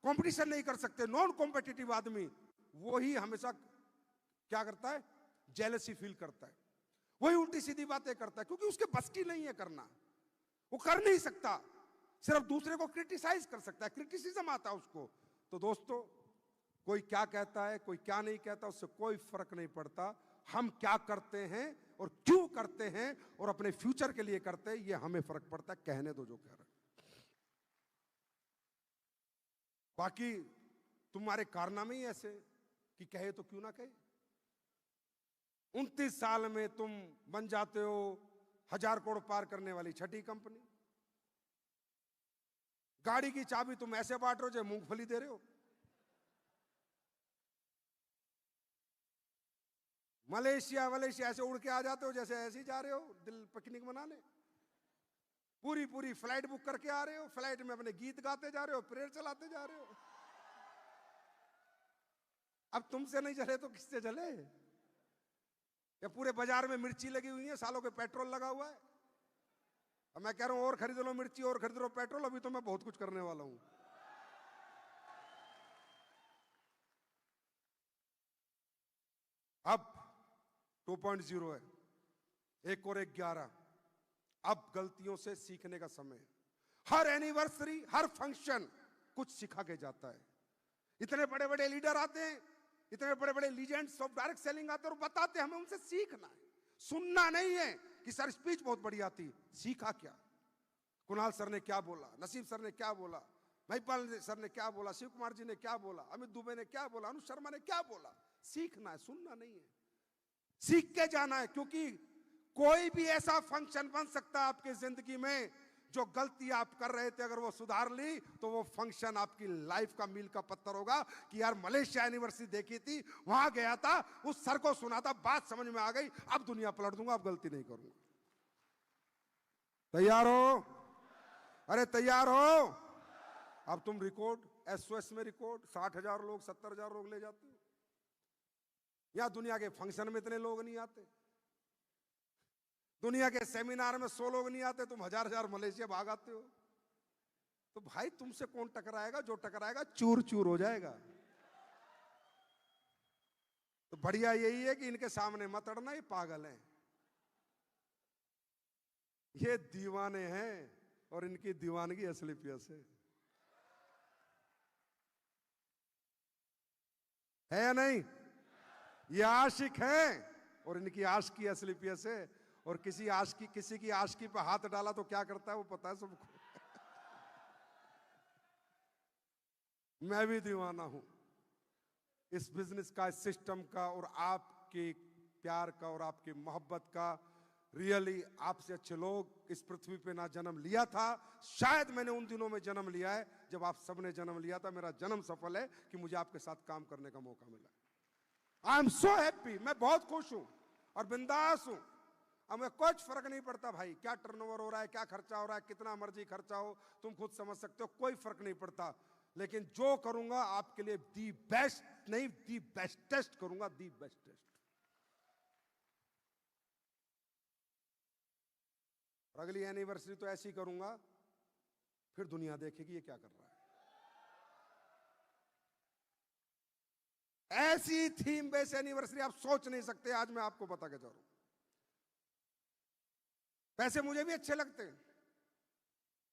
कंपटीशन नहीं कर सकते, नॉन कॉम्पिटिटिव आदमी, वो ही हमेशा क्या करता है? जेलसी फील करता है, वही उल्टी सीधी बातें करता है, क्योंकि उसके बस की नहीं है करना, वो कर नहीं सकता, सिर्फ दूसरे को क्रिटिसाइज कर सकता है, क्रिटिसिज्म आता है उसको। तो दोस्तों, कोई क्या कहता है, कोई क्या नहीं कहता, उससे कोई फर्क नहीं पड़ता। हम क्या करते हैं और क्यों करते हैं और अपने फ्यूचर के लिए करते हैं, ये हमें फर्क पड़ता है। कहने दो जो कह रहे। बाकी तुम्हारे कारनामे ही ऐसे कि कहे तो क्यों ना कहे। 29 साल में तुम बन जाते हो 1000 करोड़ पार करने वाली छठी कंपनी। गाड़ी की चाबी तुम ऐसे बांट रहे हो जैसे मूंगफली दे रहे हो। मलेशिया ऐसे उड़ के आ जाते हो जैसे ऐसे ही जा रहे हो दिल पिकनिक मनाने। पूरी फ्लाइट बुक करके आ रहे हो, फ्लाइट में अपने गीत गाते जा रहे हो, प्रेयर चलाते जा रहे हो। अब तुमसे नहीं चले तो किससे चले? या पूरे बाजार में मिर्ची लगी हुई है, सालों के पेट्रोल लगा हुआ है, अब मैं कह रहा हूं और खरीद लो मिर्ची, और खरीद लो पेट्रोल, अभी तो मैं बहुत कुछ करने वाला हूं। अब 2.0 है, 1 और 1 11। अब गलतियों से सीखने का समय है। हर एनिवर्सरी, हर फंक्शन कुछ सिखा के जाता है। इतने बड़े बड़े लीडर आते हैं, इतने बड़े बड़े लीजेंड्स ऑफ डायरेक्ट सेलिंग आते हैं और बताते हैं, हमें उनसे सीखना है, सुनना नहीं है कि सर स्पीच बहुत बढ़िया थी, सीखा क्या? कुणाल सर ने क्या बोला, नसीब सर ने क्या बोला, महिपाल सर ने क्या बोला, शिव कुमार जी ने क्या बोला, अमित दुबे ने क्या बोला, अनुज शर्मा ने क्या बोला। सीखना है, सुनना नहीं है, सीख के जाना है। क्योंकि कोई भी ऐसा फंक्शन बन सकता है आपकी जिंदगी में, जो गलती आप कर रहे थे अगर वो सुधार ली तो वो फंक्शन आपकी लाइफ का मील का पत्थर होगा। कि यार मलेशिया यूनिवर्सिटी देखी थी, वहां गया था, उस सर को सुना था, बात समझ में आ गई, अब दुनिया पलट दूंगा, अब गलती नहीं करूंगा। तैयार हो? अरे तैयार हो? अब तुम रिकॉर्ड एसओएस में रिकॉर्ड 60,000 लोग, 70,000 लोग ले जाते हो। या दुनिया के फंक्शन में इतने लोग नहीं आते, दुनिया के सेमिनार में 100 लोग नहीं आते, तुम हजार मलेशिया भाग आते हो। तो भाई तुमसे कौन टकराएगा? जो टकराएगा चूर चूर हो जाएगा। तो बढ़िया यही है कि इनके सामने मत अड़ना, ये पागल हैं, ये दीवाने हैं और इनकी दीवानगी असली पियस है या नहीं? ये आशिक हैं और इनकी आशिकी असली पियस है। और किसी की आशिकी पे हाथ डाला तो क्या करता है वो पता है सबको। मैं भी दीवाना हूं इस बिजनेस का, इस सिस्टम का, और आपके प्यार का और आपकी मोहब्बत का। रियली आपसे अच्छे लोग इस पृथ्वी पे ना जन्म लिया था, शायद मैंने उन दिनों में जन्म लिया है जब आप सबने जन्म लिया था। मेरा जन्म सफल है कि मुझे आपके साथ काम करने का मौका मिला। आई एम सो हैप्पी, मैं बहुत खुश हूं और बिंदास हूं। हमें कुछ फर्क नहीं पड़ता भाई क्या टर्नओवर हो रहा है, क्या खर्चा हो रहा है, कितना मर्जी खर्चा हो, तुम खुद समझ सकते हो, कोई फर्क नहीं पड़ता। लेकिन जो करूंगा आपके लिए दी बेस्ट नहीं, दी बेस्टेस्ट करूंगा, दी बेस्टेस्ट। और अगली एनिवर्सरी तो ऐसी करूंगा, फिर दुनिया देखेगी ये क्या कर रहा है। ऐसी थीम बेस एनिवर्सरी आप सोच नहीं सकते। आज मैं आपको बता के जा रहा हूं, पैसे मुझे भी अच्छे लगते हैं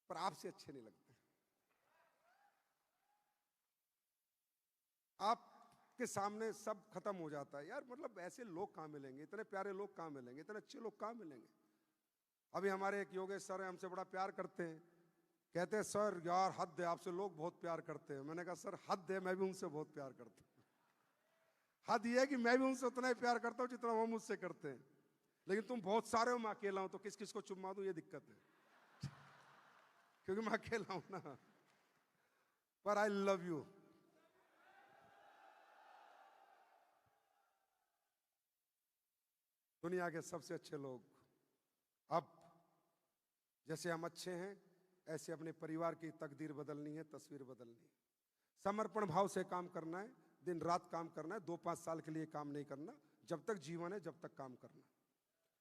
पर आपसे अच्छे नहीं लगते। आपके सामने सब खत्म हो जाता है यार, मतलब ऐसे लोग कहां मिलेंगे, इतने प्यारे लोग कहां मिलेंगे, इतने अच्छे लोग कहां मिलेंगे। अभी हमारे एक योगेश सर है, हमसे बड़ा प्यार करते हैं, कहते हैं सर यार हद है, आपसे लोग बहुत प्यार करते हैं। मैंने कहा सर हद है, मैं भी उनसे बहुत प्यार करता हूं। हद यह है कि मैं भी उनसे उतना ही प्यार करता हूं जितना वो मुझसे करते हैं। लेकिन तुम बहुत सारे हो, मैं अकेला हूं, तो किस किस को चुम्मा दूं, ये दिक्कत है। क्योंकि मैं अकेला हूं ना। पर आई लव यू। दुनिया के सबसे अच्छे लोग। अब जैसे हम अच्छे हैं, ऐसे अपने परिवार की तकदीर बदलनी है, तस्वीर बदलनी है। समर्पण भाव से काम करना है, दिन रात काम करना है, 2-5 साल के लिए काम नहीं करना। जब तक जीवन है जब तक काम करना,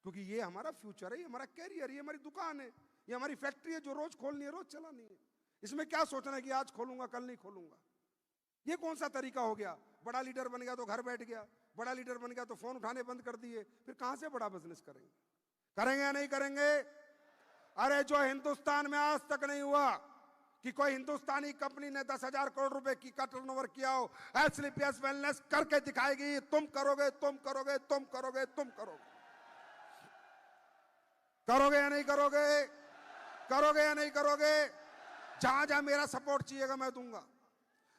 क्योंकि ये हमारा फ्यूचर है, ये हमारा कैरियर, ये हमारी दुकान है, ये हमारी फैक्ट्री है जो रोज खोलनी है, रोज चलानी है। इसमें क्या सोचना है कि आज खोलूंगा कल नहीं खोलूंगा। ये कौन सा तरीका हो गया? बड़ा लीडर बन गया तो घर बैठ गया, बड़ा लीडर बन गया तो फोन उठाने बंद कर दिए, फिर कहां से बड़ा बिजनेस करेंगे? करेंगे या नहीं करेंगे? अरे जो हिंदुस्तान में आज तक नहीं हुआ कि कोई हिंदुस्तानी कंपनी ने 10,000 करोड़ रुपए की का टर्नओवर किया हो, एसलीपीएस वेलनेस करके दिखाएगी। तुम करोगे, तुम करोगे, तुम करोगे, तुम करोगे। करोगे या नहीं करोगे? करोगे या नहीं करोगे? जहां जहां मेरा सपोर्ट चाहिएगा मैं दूंगा,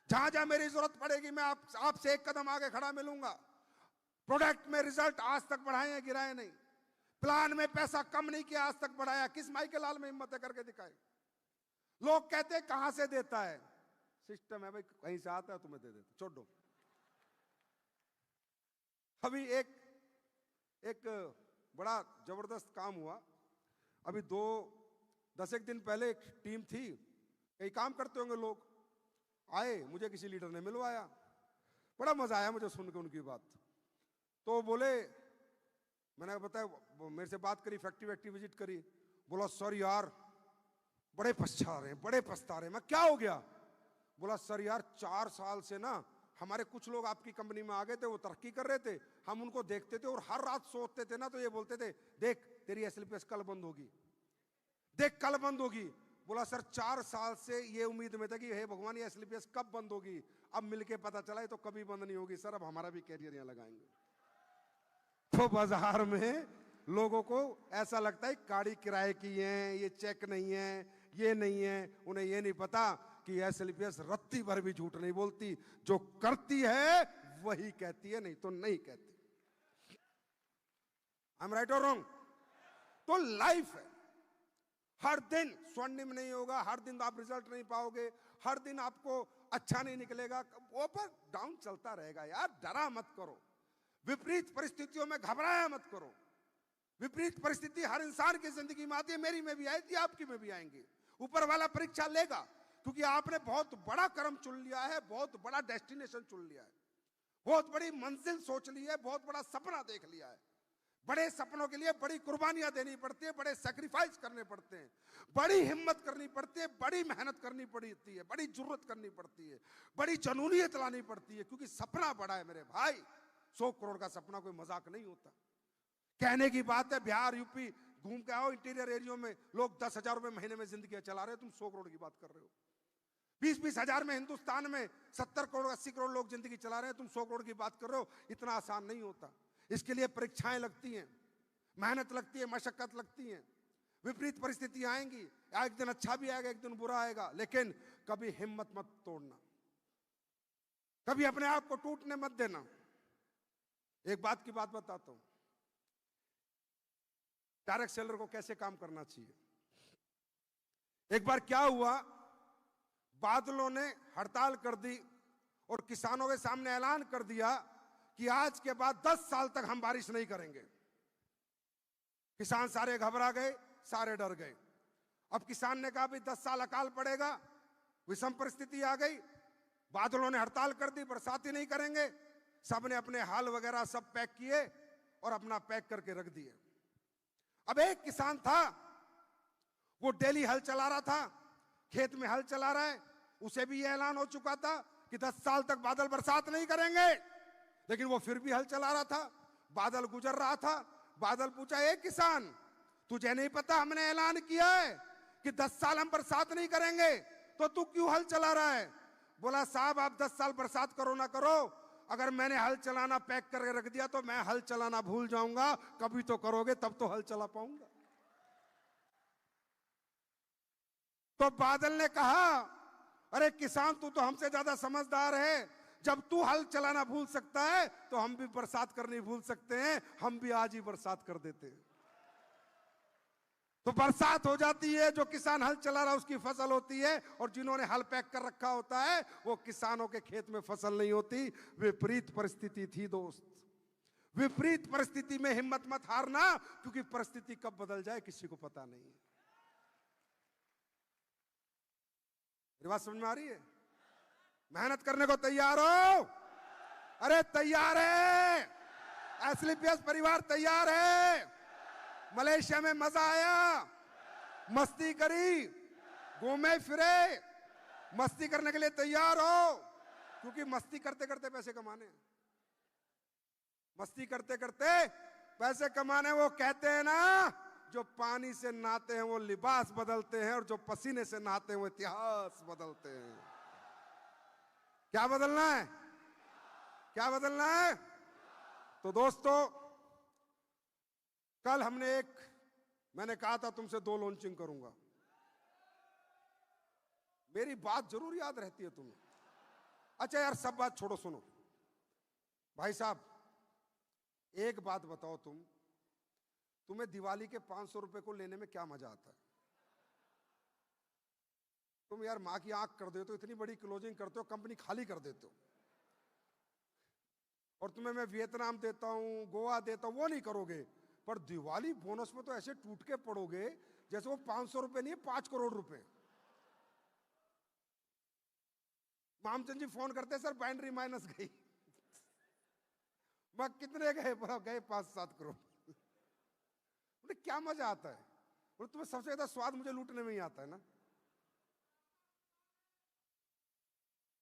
जहां जहां मेरी जरूरत पड़ेगी मैं आपसे एक कदम आगे खड़ा मिलूंगा। प्रोडक्ट में रिजल्ट आज तक बढ़ाए हैं, गिराए नहीं। प्लान में पैसा कम नहीं किया, आज तक बढ़ाया। किस माइकल में हिम्मत करके दिखाए। लोग कहते हैं कहां से देता है, सिस्टम है भाई, कहीं से आता है तुम्हें दे देता, छोड़ो। अभी एक बड़ा जबरदस्त काम हुआ। अभी 10 दिन पहले एक टीम थी, कई काम करते होंगे लोग, आए, मुझे किसी लीडर ने मिलवाया, बड़ा मजा आया मुझे सुन के उनकी बात। तो बोले, मैंने बताया, मेरे से बात करी, फैक्ट्री विजिट करी। बोला सर यार बड़े पछता रहे हैं, बड़े पछता रहे हैं। मैं क्या हो गया? बोला सर यार 4 साल से ना हमारे कुछ लोग आपकी कंपनी में आ गए थे, वो तरक्की कर रहे थे, हम उनको देखते थे और हर रात सोते थे ना तो ये बोलते थे देख तेरी एसएलपीएस कल बंद होगी, देख कल बंद होगी। बोला सर 4 साल से ये उम्मीद में था कि हे भगवान ये एसएलपीएस कब बंद होगी, अब मिलके पता चला ये तो कभी बंद नहीं होगी सर, अब हमारा भी कैरियर यहां लगाएंगे। तो बाजार में लोगों को ऐसा लगता है गाड़ी किराए की है, ये चेक नहीं है, ये नहीं है, उन्हें ये नहीं पता कि एसएलपीएस रत्ती भर भी झूठ नहीं बोलती, जो करती है वही कहती है, नहीं तो नहीं कहती। आई एम राइट और रॉन्ग? तो लाइफ है, हर दिन स्वर्णिम नहीं होगा, हर दिन आप रिजल्ट नहीं पाओगे, हर दिन आपको अच्छा नहीं निकलेगा, ऊपर डाउन चलता रहेगा। यार डरा मत करो, विपरीत परिस्थितियों में घबराया मत करो। विपरीत परिस्थिति हर इंसान की जिंदगी में आती है, मेरी में भी आई थी, आपकी में भी आएंगी। ऊपर वाला परीक्षा लेगा, क्योंकि आपने बहुत बड़ा कर्म चुन लिया है, बहुत बड़ा डेस्टिनेशन चुन लिया है, बहुत बड़ी मंजिल सोच ली है, बहुत बड़ा सपना देख लिया है। बड़े सपनों के लिए बड़ी कुर्बानियां देनी पड़ती है, बड़े सैक्रिफाइस करने पड़ते हैं, बड़ी हिम्मत करनी पड़ती है, बड़ी मेहनत करनी पड़ती है, बड़ी जरूरत करनी पड़ती है, बड़ी जनूनियत लानी पड़ती है, क्योंकि सपना बड़ा है मेरे भाई। 100 करोड़ का सपना कोई मजाक नहीं होता। कहने की बात है बिहार यूपी घूम के आओ, इंटीरियर एरिया में लोग 10,000 रुपए महीने में जिंदगी चला रहे हो, तुम 100 करोड़ की बात कर रहे हो। 20-20 हजार में हिंदुस्तान में 70 करोड़ 80 करोड़ लोग जिंदगी चला रहे हैं, तुम 100 करोड़ की बात कर रहे हो। इतना आसान नहीं होता, इसके लिए परीक्षाएं लगती हैं, मेहनत लगती है, मशक्कत लगती है, विपरीत परिस्थिति आएंगी, एक दिन अच्छा भी आएगा, एक दिन बुरा आएगा, लेकिन कभी हिम्मत मत तोड़ना, कभी अपने आप को टूटने मत देना। एक बात की बात बताता हूं, डायरेक्ट सेलर को कैसे काम करना चाहिए। एक बार क्या हुआ, बादलों ने हड़ताल कर दी और किसानों के सामने ऐलान कर दिया कि आज के बाद 10 साल तक हम बारिश नहीं करेंगे। किसान सारे घबरा गए, सारे डर गए। अब किसान ने कहा भी 10 साल अकाल पड़ेगा, विषम परिस्थिति आ गई, बादलों ने हड़ताल कर दी, बरसात ही नहीं करेंगे। सबने अपने हाल वगैरह सब पैक किए और अपना पैक करके रख दिए। अब एक किसान था, वो डेली हल चला रहा था, खेत में हल चला रहा है, उसे भी यह ऐलान हो चुका था कि 10 साल तक बादल बरसात नहीं करेंगे, लेकिन वो फिर भी हल चला रहा था। बादल गुजर रहा था, बादल पूछा एक किसान तुझे नहीं पता हमने ऐलान किया है कि 10 साल हम बरसात नहीं करेंगे, तो तू क्यों हल चला रहा है? बोला साहब आप 10 साल बरसात करो ना करो, अगर मैंने हल चलाना पैक करके रख दिया तो मैं हल चलाना भूल जाऊंगा, कभी तो करोगे तब तो हल चला पाऊंगा। तो बादल ने कहा अरे किसान तू तो हमसे ज्यादा समझदार है, जब तू हल चलाना भूल सकता है तो हम भी बरसात करनी भूल सकते हैं, हम भी आज ही बरसात कर देते हैं। तो बरसात हो जाती है, जो किसान हल चला रहा है उसकी फसल होती है, और जिन्होंने हल पैक कर रखा होता है वो किसानों के खेत में फसल नहीं होती। विपरीत परिस्थिति थी दोस्त, विपरीत परिस्थिति में हिम्मत मत हारना, क्योंकि परिस्थिति कब बदल जाए किसी को पता नहीं है। मेरी बात समझ में आ रही है? मेहनत करने को तैयार हो? अरे तैयार है, एसएलपीएस परिवार तैयार है। मलेशिया में मजा आया, मस्ती करी, घूमे फिरे, मस्ती करने के लिए तैयार हो, क्योंकि मस्ती करते करते पैसे कमाने, मस्ती करते करते पैसे कमाने। वो कहते हैं ना जो पानी से नहाते हैं वो लिबास बदलते हैं, और जो पसीने से नहाते हैं वो इतिहास बदलते हैं। क्या बदलना है? क्या बदलना है? तो दोस्तों कल मैंने कहा था तुमसे 2 लॉन्चिंग करूंगा, मेरी बात जरूर याद रहती है तुम्हें। अच्छा यार सब बात छोड़ो, सुनो भाई साहब, एक बात बताओ, तुम्हें दिवाली के 500 रुपए को लेने में क्या मजा आता है? तुम यार मां की आंख कर देते हो, इतनी बड़ी क्लोजिंग करते हो, कंपनी खाली कर देते हो, और तुम्हें मैं वियतनाम देता हूं, गोवा देता हूं, वो नहीं करोगे, पर दिवाली बोनस में तो ऐसे टूट के पड़ोगे जैसे वो 500 रुपए नहीं है 5 करोड़ रुपए। मामचंद जी फोन करते सर बाइंड्री माइनस गई। मैं कितने गए? 5-7 करोड़। क्या मजा आता है? बोले तुम्हें सबसे ज्यादा स्वाद मुझे लूटने में ही आता है ना।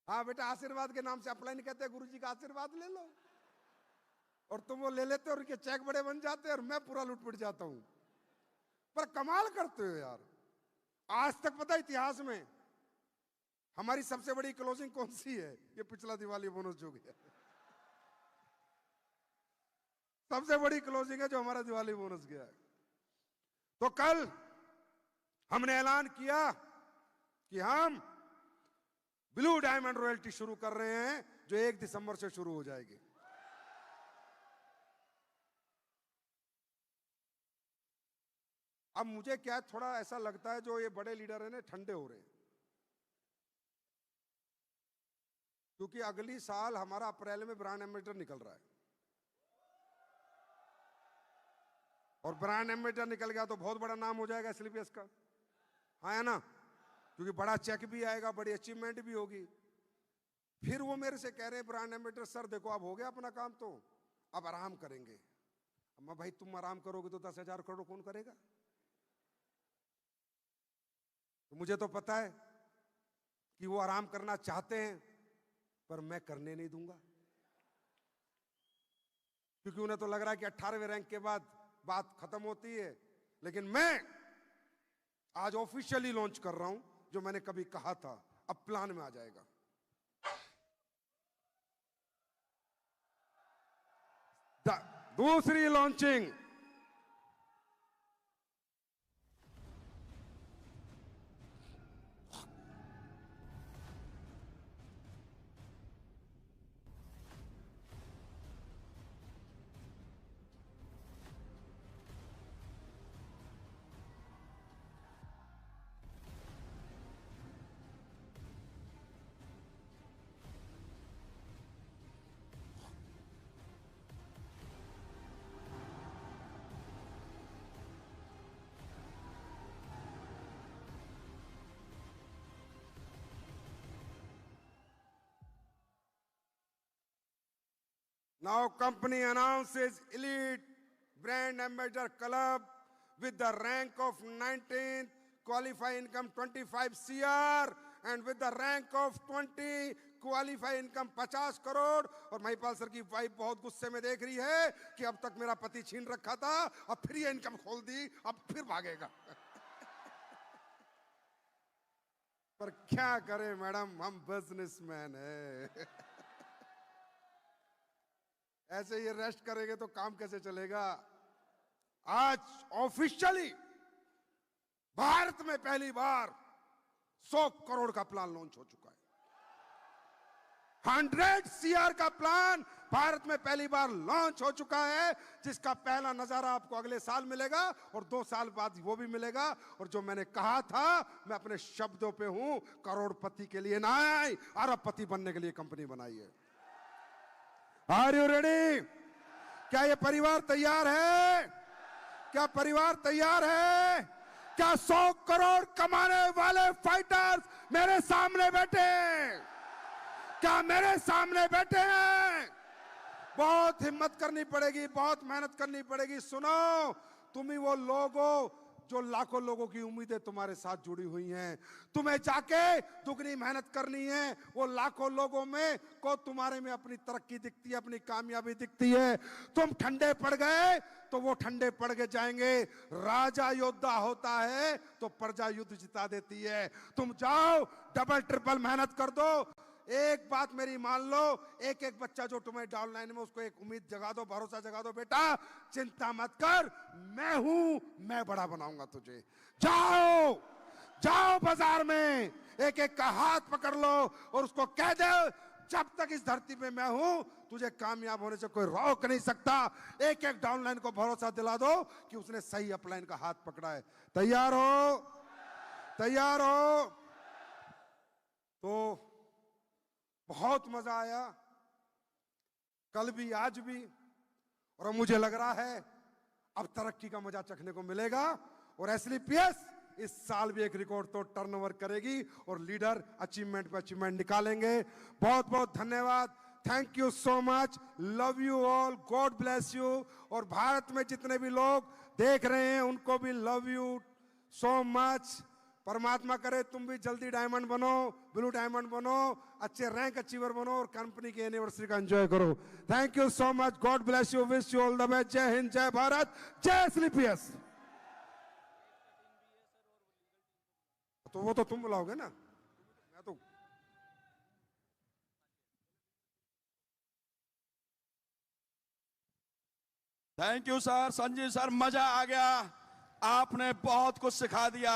हाँ बेटा, आशीर्वाद के नाम से अप्लाई नहीं कहते, गुरुजी का आशीर्वाद ले लो, और तुम वो ले लेते हो और उनके चेक बड़े बन जाते हैं और मैं पूरा लूट पिट जाता हूं। पर कमाल करते हो यार। आज तक पता इतिहास में हमारी सबसे बड़ी क्लोजिंग कौन सी है? ये पिछला दिवाली बोनस जो गया, सबसे बड़ी क्लोजिंग है जो हमारा दिवाली बोनस गया है। तो कल हमने ऐलान किया कि हम ब्लू डायमंड रॉयल्टी शुरू कर रहे हैं, जो 1 दिसंबर से शुरू हो जाएगी। अब मुझे क्या थोड़ा ऐसा लगता है, जो ये बड़े लीडर हैं ना, ठंडे हो रहे हैं, क्योंकि अगली साल हमारा अप्रैल में ब्रांड एम्बेसडर निकल रहा है, और ब्रांड एम्बेसडर निकल गया तो बहुत बड़ा नाम हो जाएगा एसलीपीएस का, हाँ है ना, क्योंकि बड़ा चेक भी आएगा, बड़ी अचीवमेंट भी होगी। फिर वो मेरे से कह रहे हैं ब्रांड एम्बेसडर सर देखो अब हो गया अपना काम, तो अब आराम करेंगे। अब मैं भाई तुम आराम करोगे तो 10,000 करोड़ कौन करेगा? तो मुझे तो पता है कि वो आराम करना चाहते हैं, पर मैं करने नहीं दूंगा, क्योंकि उन्हें तो लग रहा है कि 18वें रैंक के बाद बात खत्म होती है। लेकिन मैं आज ऑफिशियली लॉन्च कर रहा हूं, जो मैंने कभी कहा था, अब प्लान में आ जाएगा। दूसरी launching Now company announces elite brand ambassador club with the rank of 19th, qualify income 25 CR, and with the rank of 20, qualify income 50 crore. और महिपाल सर की वाइफ बहुत गुस्से में देख रही है कि अब तक मेरा पति छीन रखा था, अब फिर ये इनकम खोल दी, अब फिर भागेगा। पर क्या करें मैडम, हम बिजनेसमैन हैं। ऐसे ये रेस्ट करेंगे तो काम कैसे चलेगा? आज ऑफिशियली भारत में पहली बार 100 करोड़ का प्लान लॉन्च हो चुका है। 100 CR का प्लान भारत में पहली बार लॉन्च हो चुका है, जिसका पहला नजारा आपको अगले साल मिलेगा और 2 साल बाद वो भी मिलेगा। और जो मैंने कहा था, मैं अपने शब्दों पे हूं, करोड़पति के लिए नहीं, अरबपति बनने के लिए कंपनी बनाई है। Are you ready? क्या ये परिवार तैयार है? क्या परिवार तैयार है? क्या 100 करोड़ कमाने वाले फाइटर्स मेरे सामने बैठे हैं? क्या मेरे सामने बैठे हैं? बहुत हिम्मत करनी पड़ेगी, बहुत मेहनत करनी पड़ेगी। सुनो, तुम ही वो लोग हो जो लाखों लोगों की उम्मीदें तुम्हारे साथ जुड़ी हुई हैं। तुम्हें जाके दुगनी मेहनत करनी है। वो लाखों लोगों में को तुम्हारे में अपनी तरक्की दिखती है, अपनी कामयाबी दिखती है। तुम ठंडे पड़ गए तो वो ठंडे पड़ के जाएंगे। राजा योद्धा होता है तो प्रजा युद्ध जिता देती है। तुम जाओ, डबल ट्रिपल मेहनत कर दो। एक बात मेरी मान लो, एक एक बच्चा जो तुम्हें डाउनलाइन में, उसको एक उम्मीद जगा दो, भरोसा जगा दो। बेटा चिंता मत कर, मैं हूं, मैं बड़ा बनाऊंगा तुझे। जाओ जाओ बाजार में, एक एक का हाथ पकड़ लो और उसको कह दो, जब तक इस धरती पे मैं हूं, तुझे कामयाब होने से कोई रोक नहीं सकता। एक एक डाउनलाइन को भरोसा दिला दो कि उसने सही अपलाइन का हाथ पकड़ा है। तैयार हो? तैयार हो? तो बहुत मजा आया, कल भी आज भी, और मुझे लग रहा है अब तरक्की का मजा चखने को मिलेगा। और एसलीपीएस इस साल भी एक रिकॉर्ड तो टर्नओवर करेगी और लीडर अचीवमेंट पे अचीवमेंट निकालेंगे। बहुत बहुत धन्यवाद, thank you so much, love you all, God bless you. और भारत में जितने भी लोग देख रहे हैं उनको भी लव यू, सो मच। परमात्मा करे तुम भी जल्दी डायमंड बनो, ब्लू डायमंड बनो, अच्छे रैंक अचीवर बनो और कंपनी की एनिवर्सरी का एंजॉय करो। Thank you so much, God bless you, wish you all the best. जय हिंद, जय भारत, जय स्लीपियस। तो वो तो तुम बुलाओगे ना, मैं तो। Thank you sir, Sanjeev sir, मजा आ गया। आपने बहुत कुछ सिखा दिया।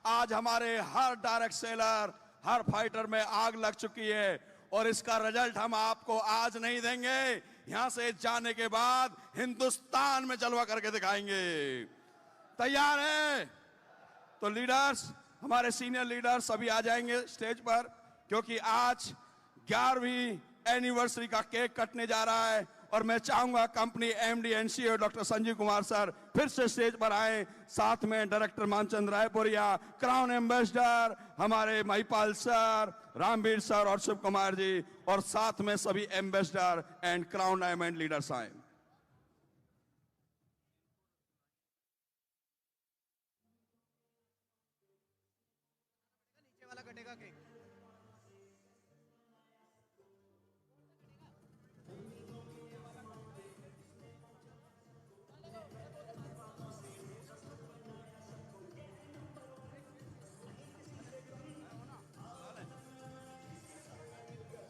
आज हमारे हर डायरेक्ट सेलर, हर फाइटर में आग लग चुकी है और इसका रिजल्ट हम आपको आज नहीं देंगे, यहां से जाने के बाद हिंदुस्तान में जलवा करके दिखाएंगे। तैयार है? तो लीडर्स, हमारे सीनियर लीडर्स सभी आ जाएंगे स्टेज पर, क्योंकि आज 11वीं एनिवर्सरी का केक कटने जा रहा है। और मैं चाहूंगा company MD and CEO doctor Sanjeev Kumar sir फिर से स्टेज पर आए, साथ में director Manchand Raipuria, crown ambassador हमारे महिपाल सर, रामवीर सर और शिव कुमार जी, और साथ में सभी ambassador and crown diamond leaders आए। नीचे वाला कटेगा केक।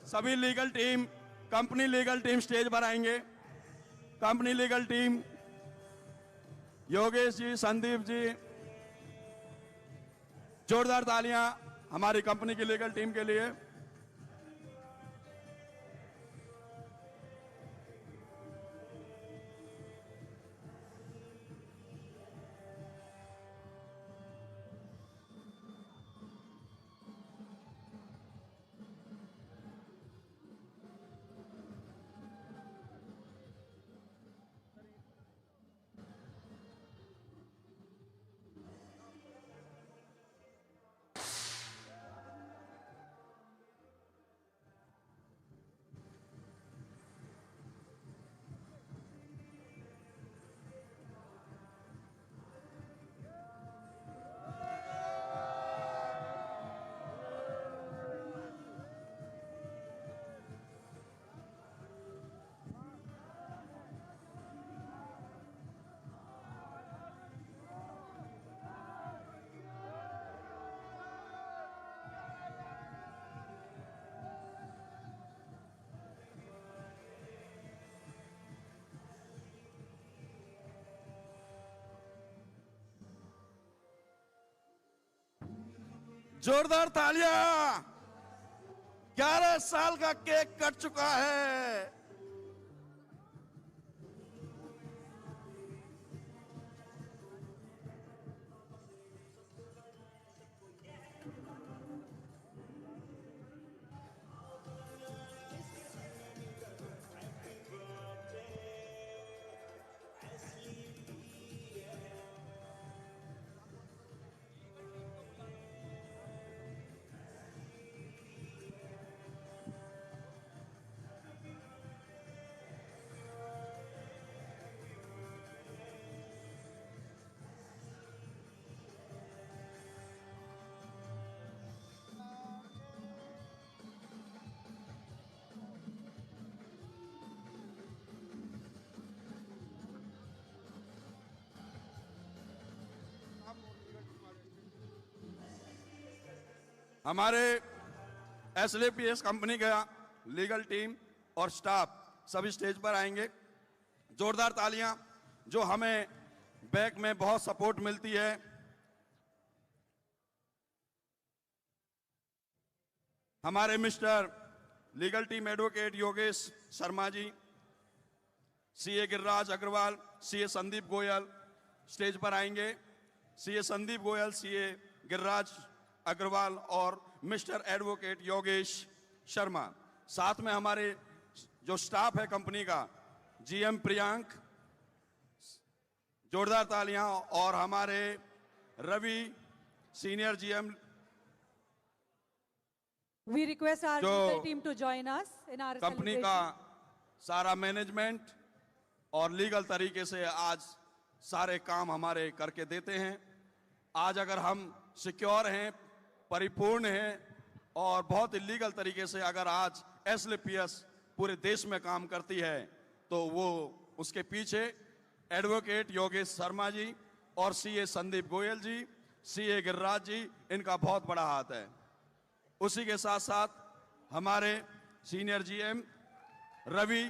सभी legal team, company legal team stage पर आएंगे। Company legal team, Yogesh ji, Sandeep ji, जोरदार तालियां हमारी कंपनी की लीगल टीम के लिए। जोरदार तालियां। 11 साल का केक कट चुका है। हमारे एसएलपीएस कंपनी का लीगल टीम और स्टाफ सभी स्टेज पर आएंगे। जोरदार तालियां, जो हमें बैक में बहुत सपोर्ट मिलती है। हमारे mister legal team advocate Yogesh Sharma ji, CA Giriraj Agarwal, CA Sandeep Goyal stage पर आएंगे। सीए संदीप गोयल, सीए गिरिराज अग्रवाल और मिस्टर एडवोकेट योगेश शर्मा। साथ में हमारे जो स्टाफ है कंपनी का, जीएम प्रियांक, जोरदार तालियां, और हमारे Ravi senior GM. We request our legal team to join us in our company celebration. का सारा मैनेजमेंट और लीगल तरीके से आज सारे काम हमारे करके देते हैं। आज अगर हम सिक्योर हैं, परिपूर्ण हैं और बहुत इलीगल तरीके से अगर आज एसएलपीएस पूरे देश में काम करती है तो वो उसके पीछे एडवोकेट योगेश शर्मा जी और सीए संदीप गोयल जी, सीए गिरिराज जी, इनका बहुत बड़ा हाथ है। उसी के साथ साथ हमारे सीनियर जीएम रवि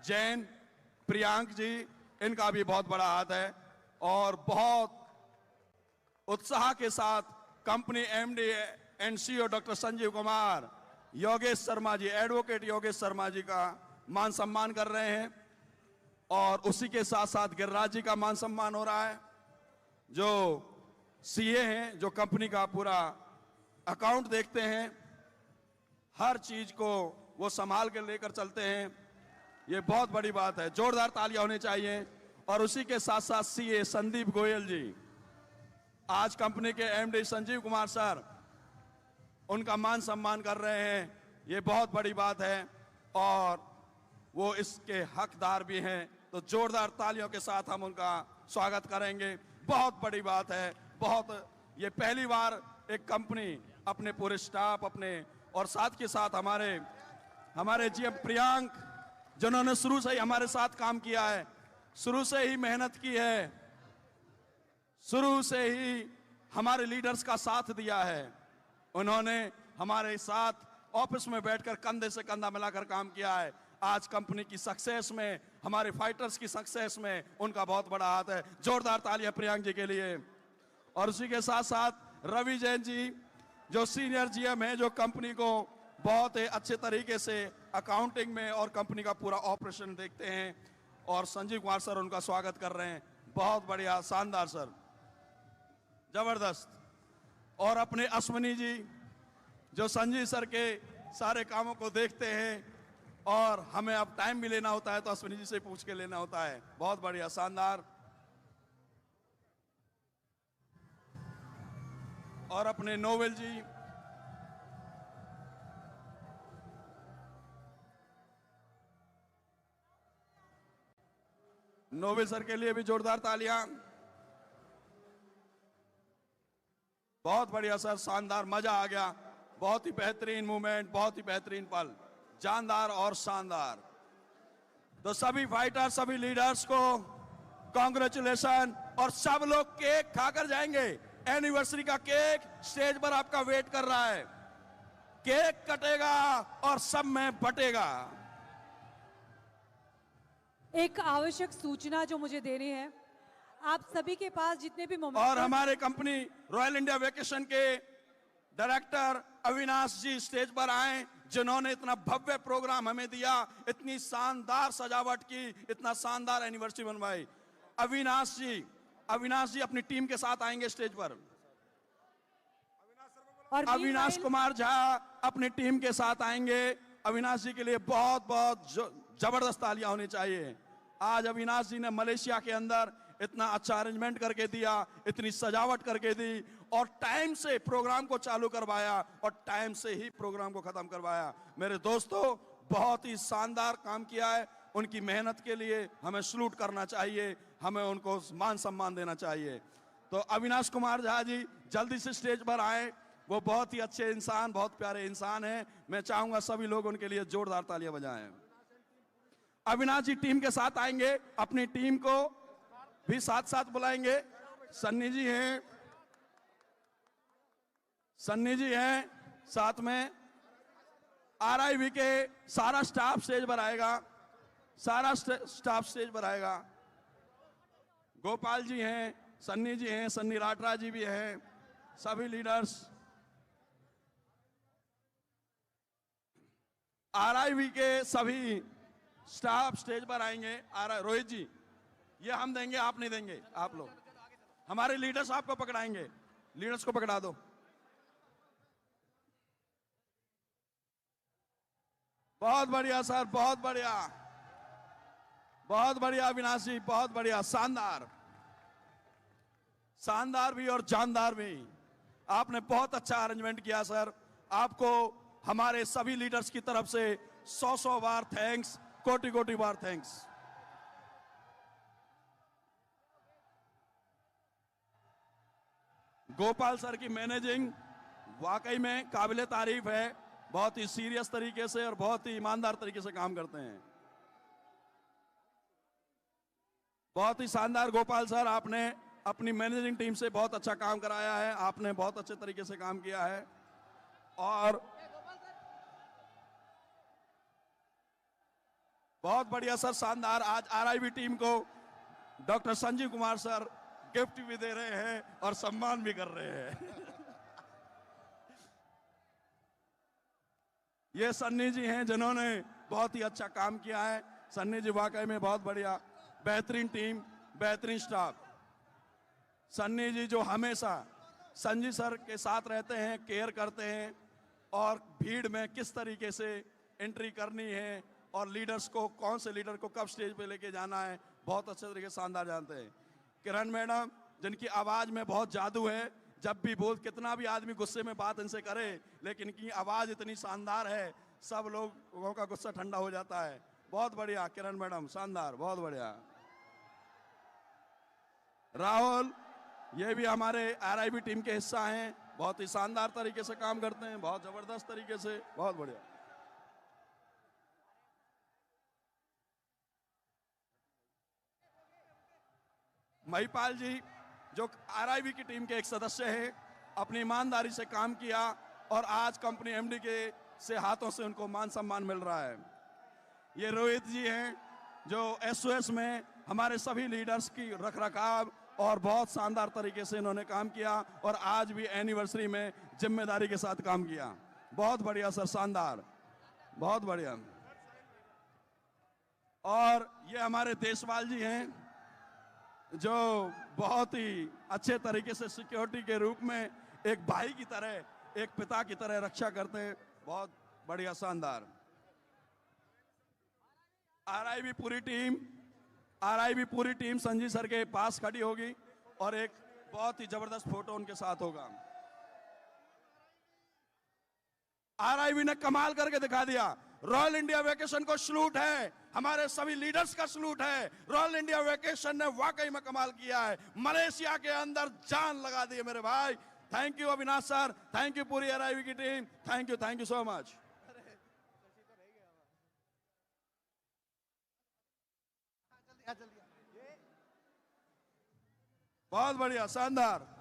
जैन, प्रियांक जी, इनका भी बहुत बड़ा हाथ है। और बहुत उत्साह के साथ company MD and CEO doctor Sanjeev Kumar, Yogesh Sharma ji, advocate Yogesh Sharma ji का मान सम्मान कर रहे हैं। और उसी के साथ साथ गिरिराज जी का मान सम्मान हो रहा है, जो सीए हैं, जो कंपनी का पूरा अकाउंट देखते हैं, हर चीज को वो संभाल के लेकर चलते हैं। ये बहुत बड़ी बात है, जोरदार तालियां होनी चाहिए। और उसी के साथ साथ सीए संदीप गोयल जी, आज कंपनी के एमडी संजीव कुमार सर, उनका मान सम्मान कर रहे हैं। ये बहुत बड़ी बात है और वो इसके हकदार भी हैं, तो जोरदार तालियों के साथ हम उनका स्वागत करेंगे। बहुत बड़ी बात है, बहुत, ये पहली बार एक कंपनी अपने पूरे स्टाफ अपने और साथ के साथ हमारे जीएम प्रियांक, जिन्होंने शुरू से ही हमारे साथ काम किया है, शुरू से ही मेहनत की है, शुरू से ही हमारे लीडर्स का साथ दिया है। उन्होंने हमारे साथ ऑफिस में बैठकर कंधे से कंधा मिलाकर काम किया है। आज कंपनी की सक्सेस में, हमारे फाइटर्स की सक्सेस में उनका बहुत बड़ा हाथ है। जोरदार तालियां प्रियांक जी के लिए। और उसी के साथ साथ रवि जैन जी, जो सीनियर जीएम है, जो कंपनी को बहुत ही अच्छे तरीके से अकाउंटिंग में और कंपनी का पूरा ऑपरेशन देखते हैं। और संजीव कुमार सर उनका स्वागत कर रहे हैं। बहुत बढ़िया, शानदार सर, जबरदस्त। और अपने अश्विनी जी, जो संजीव सर के सारे कामों को देखते हैं और हमें अब टाइम भी लेना होता है तो अश्विनी जी से पूछ के लेना होता है। बहुत बढ़िया, शानदार। और अपने नोवेल जी, नोवेल सर के लिए भी जोरदार तालियां। बहुत बढ़िया सर, शानदार, मजा आ गया। बहुत ही बेहतरीन मूवमेंट, बहुत ही बेहतरीन पल, जानदार और शानदार। तो सभी फाइटर, सभी लीडर्स को कांग्रेचुलेशन। और सब लोग केक खाकर जाएंगे। एनिवर्सरी का केक स्टेज पर आपका वेट कर रहा है। केक कटेगा और सब में बटेगा। एक आवश्यक सूचना जो मुझे देनी है, आप सभी के पास जितने भी और हमारे कंपनी रॉयल इंडिया वेकेशन के डायरेक्टर अविनाश जी स्टेज पर आए, जिन्होंने इतना भव्य प्रोग्राम हमें दिया, इतनी शानदार सजावट की, इतना शानदार एनिवर्सरी बनवाई। अविनाश जी अपनी टीम के साथ आएंगे स्टेज पर। और अविनाश कुमार झा अपनी टीम के साथ आएंगे। अविनाश जी के लिए बहुत बहुत जबरदस्त तालियां होनी चाहिए। आज अविनाश जी ने मलेशिया के अंदर इतना अच्छा अरेंजमेंट करके दिया, इतनी सजावट करके दी और टाइम से प्रोग्राम को चालू करवाया और टाइम से ही प्रोग्राम को खत्म करवाया। मेरे दोस्तों, बहुत ही शानदार काम किया है। उनकी मेहनत के लिए हमें सलूट करना चाहिए, हमें उनको मान सम्मान देना चाहिए। तो अविनाश कुमार झा जी जल्दी से स्टेज पर आए। वो बहुत ही अच्छे इंसान, बहुत प्यारे इंसान हैं। मैं चाहूंगा सभी लोग उनके लिए जोरदार तालियां बजाएं। अविनाश जी टीम के साथ आएंगे, अपनी टीम को भी साथ साथ बुलाएंगे। सन्नी जी हैं साथ में। आरआईवी के सारा स्टाफ स्टेज पर आएगा, सारा स्टाफ स्टेज पर आएगा। गोपाल जी हैं, सन्नी जी हैं, सन्नी राठरा जी भी हैं, सभी लीडर्स। आरआईवी के सभी स्टाफ स्टेज पर आएंगे। रोहित जी, ये हम देंगे, आप नहीं देंगे, आप लोग। हमारे लीडर्स आपको पकड़ाएंगे, लीडर्स को पकड़ा दो। बहुत बढ़िया सर, बहुत बढ़िया, बहुत बढ़िया अविनाश जी, बहुत बढ़िया, शानदार, शानदार भी और जानदार भी। आपने बहुत अच्छा अरेंजमेंट किया सर। आपको हमारे सभी लीडर्स की तरफ से 100 बार थैंक्स, कोटि कोटि बार थैंक्स। गोपाल सर की मैनेजिंग वाकई में काबिले तारीफ है। बहुत ही सीरियस तरीके से और बहुत ही ईमानदार तरीके से काम करते हैं। बहुत ही शानदार गोपाल सर, आपने अपनी मैनेजिंग टीम से बहुत अच्छा काम कराया है। आपने बहुत अच्छे तरीके से काम किया है। और बहुत बढ़िया सर, शानदार। आज आरआईबी टीम को doctor Sanjeev Kumar sir gift भी दे रहे हैं और सम्मान भी कर रहे हैं। ये सन्नी जी हैं जिन्होंने बहुत ही अच्छा काम किया है। सन्नी जी वाकई में बहुत बढ़िया, बेहतरीन टीम, बेहतरीन स्टाफ। सन्नी जी जो हमेशा संजीव सर के साथ रहते हैं, केयर करते हैं और भीड़ में किस तरीके से एंट्री करनी है और लीडर्स को, कौन से लीडर को कब स्टेज पे लेके जाना है, बहुत अच्छे तरीके से शानदार जानते हैं। किरण मैडम जिनकी आवाज में बहुत जादू है, जब भी बोल, कितना भी आदमी गुस्से में बात इनसे करे लेकिन इनकी आवाज इतनी शानदार है, सब लोगों का गुस्सा ठंडा हो जाता है। बहुत बढ़िया किरण मैडम, शानदार, बहुत बढ़िया। राहुल, ये भी हमारे आरआईबी टीम के हिस्सा हैं, बहुत ही शानदार तरीके से काम करते हैं, बहुत जबरदस्त तरीके से, बहुत बढ़िया। महिपाल जी जो आरआईबी की टीम के एक सदस्य हैं, अपनी ईमानदारी से काम किया और आज कंपनी एमडी के से हाथों से उनको मान सम्मान मिल रहा है। ये रोहित जी हैं जो एसओएस में हमारे सभी लीडर्स की रखरखाव और बहुत शानदार तरीके से इन्होंने काम किया और आज भी एनिवर्सरी में जिम्मेदारी के साथ काम किया। बहुत बढ़िया सर, शानदार, बहुत बढ़िया। और ये हमारे देशपाल जी हैं जो बहुत ही अच्छे तरीके से सिक्योरिटी के रूप में एक भाई की तरह, एक पिता की तरह रक्षा करते हैं। बहुत बढ़िया, शानदार। आरआईबी पूरी टीम संजीव सर के पास खड़ी होगी और एक बहुत ही जबरदस्त फोटो उनके साथ होगा। आरआईबी ने कमाल करके दिखा दिया। रॉयल इंडिया वेकेशन को सलूट है, हमारे सभी लीडर्स का सलूट है। रॉयल इंडिया वेकेशन ने वाकई में कमाल किया है, मलेशिया के अंदर जान लगा दी है मेरे भाई। Thank you Avinash sir, thank you पूरी आरआईबी की team, thank you so much. बहुत बढ़िया, शानदार।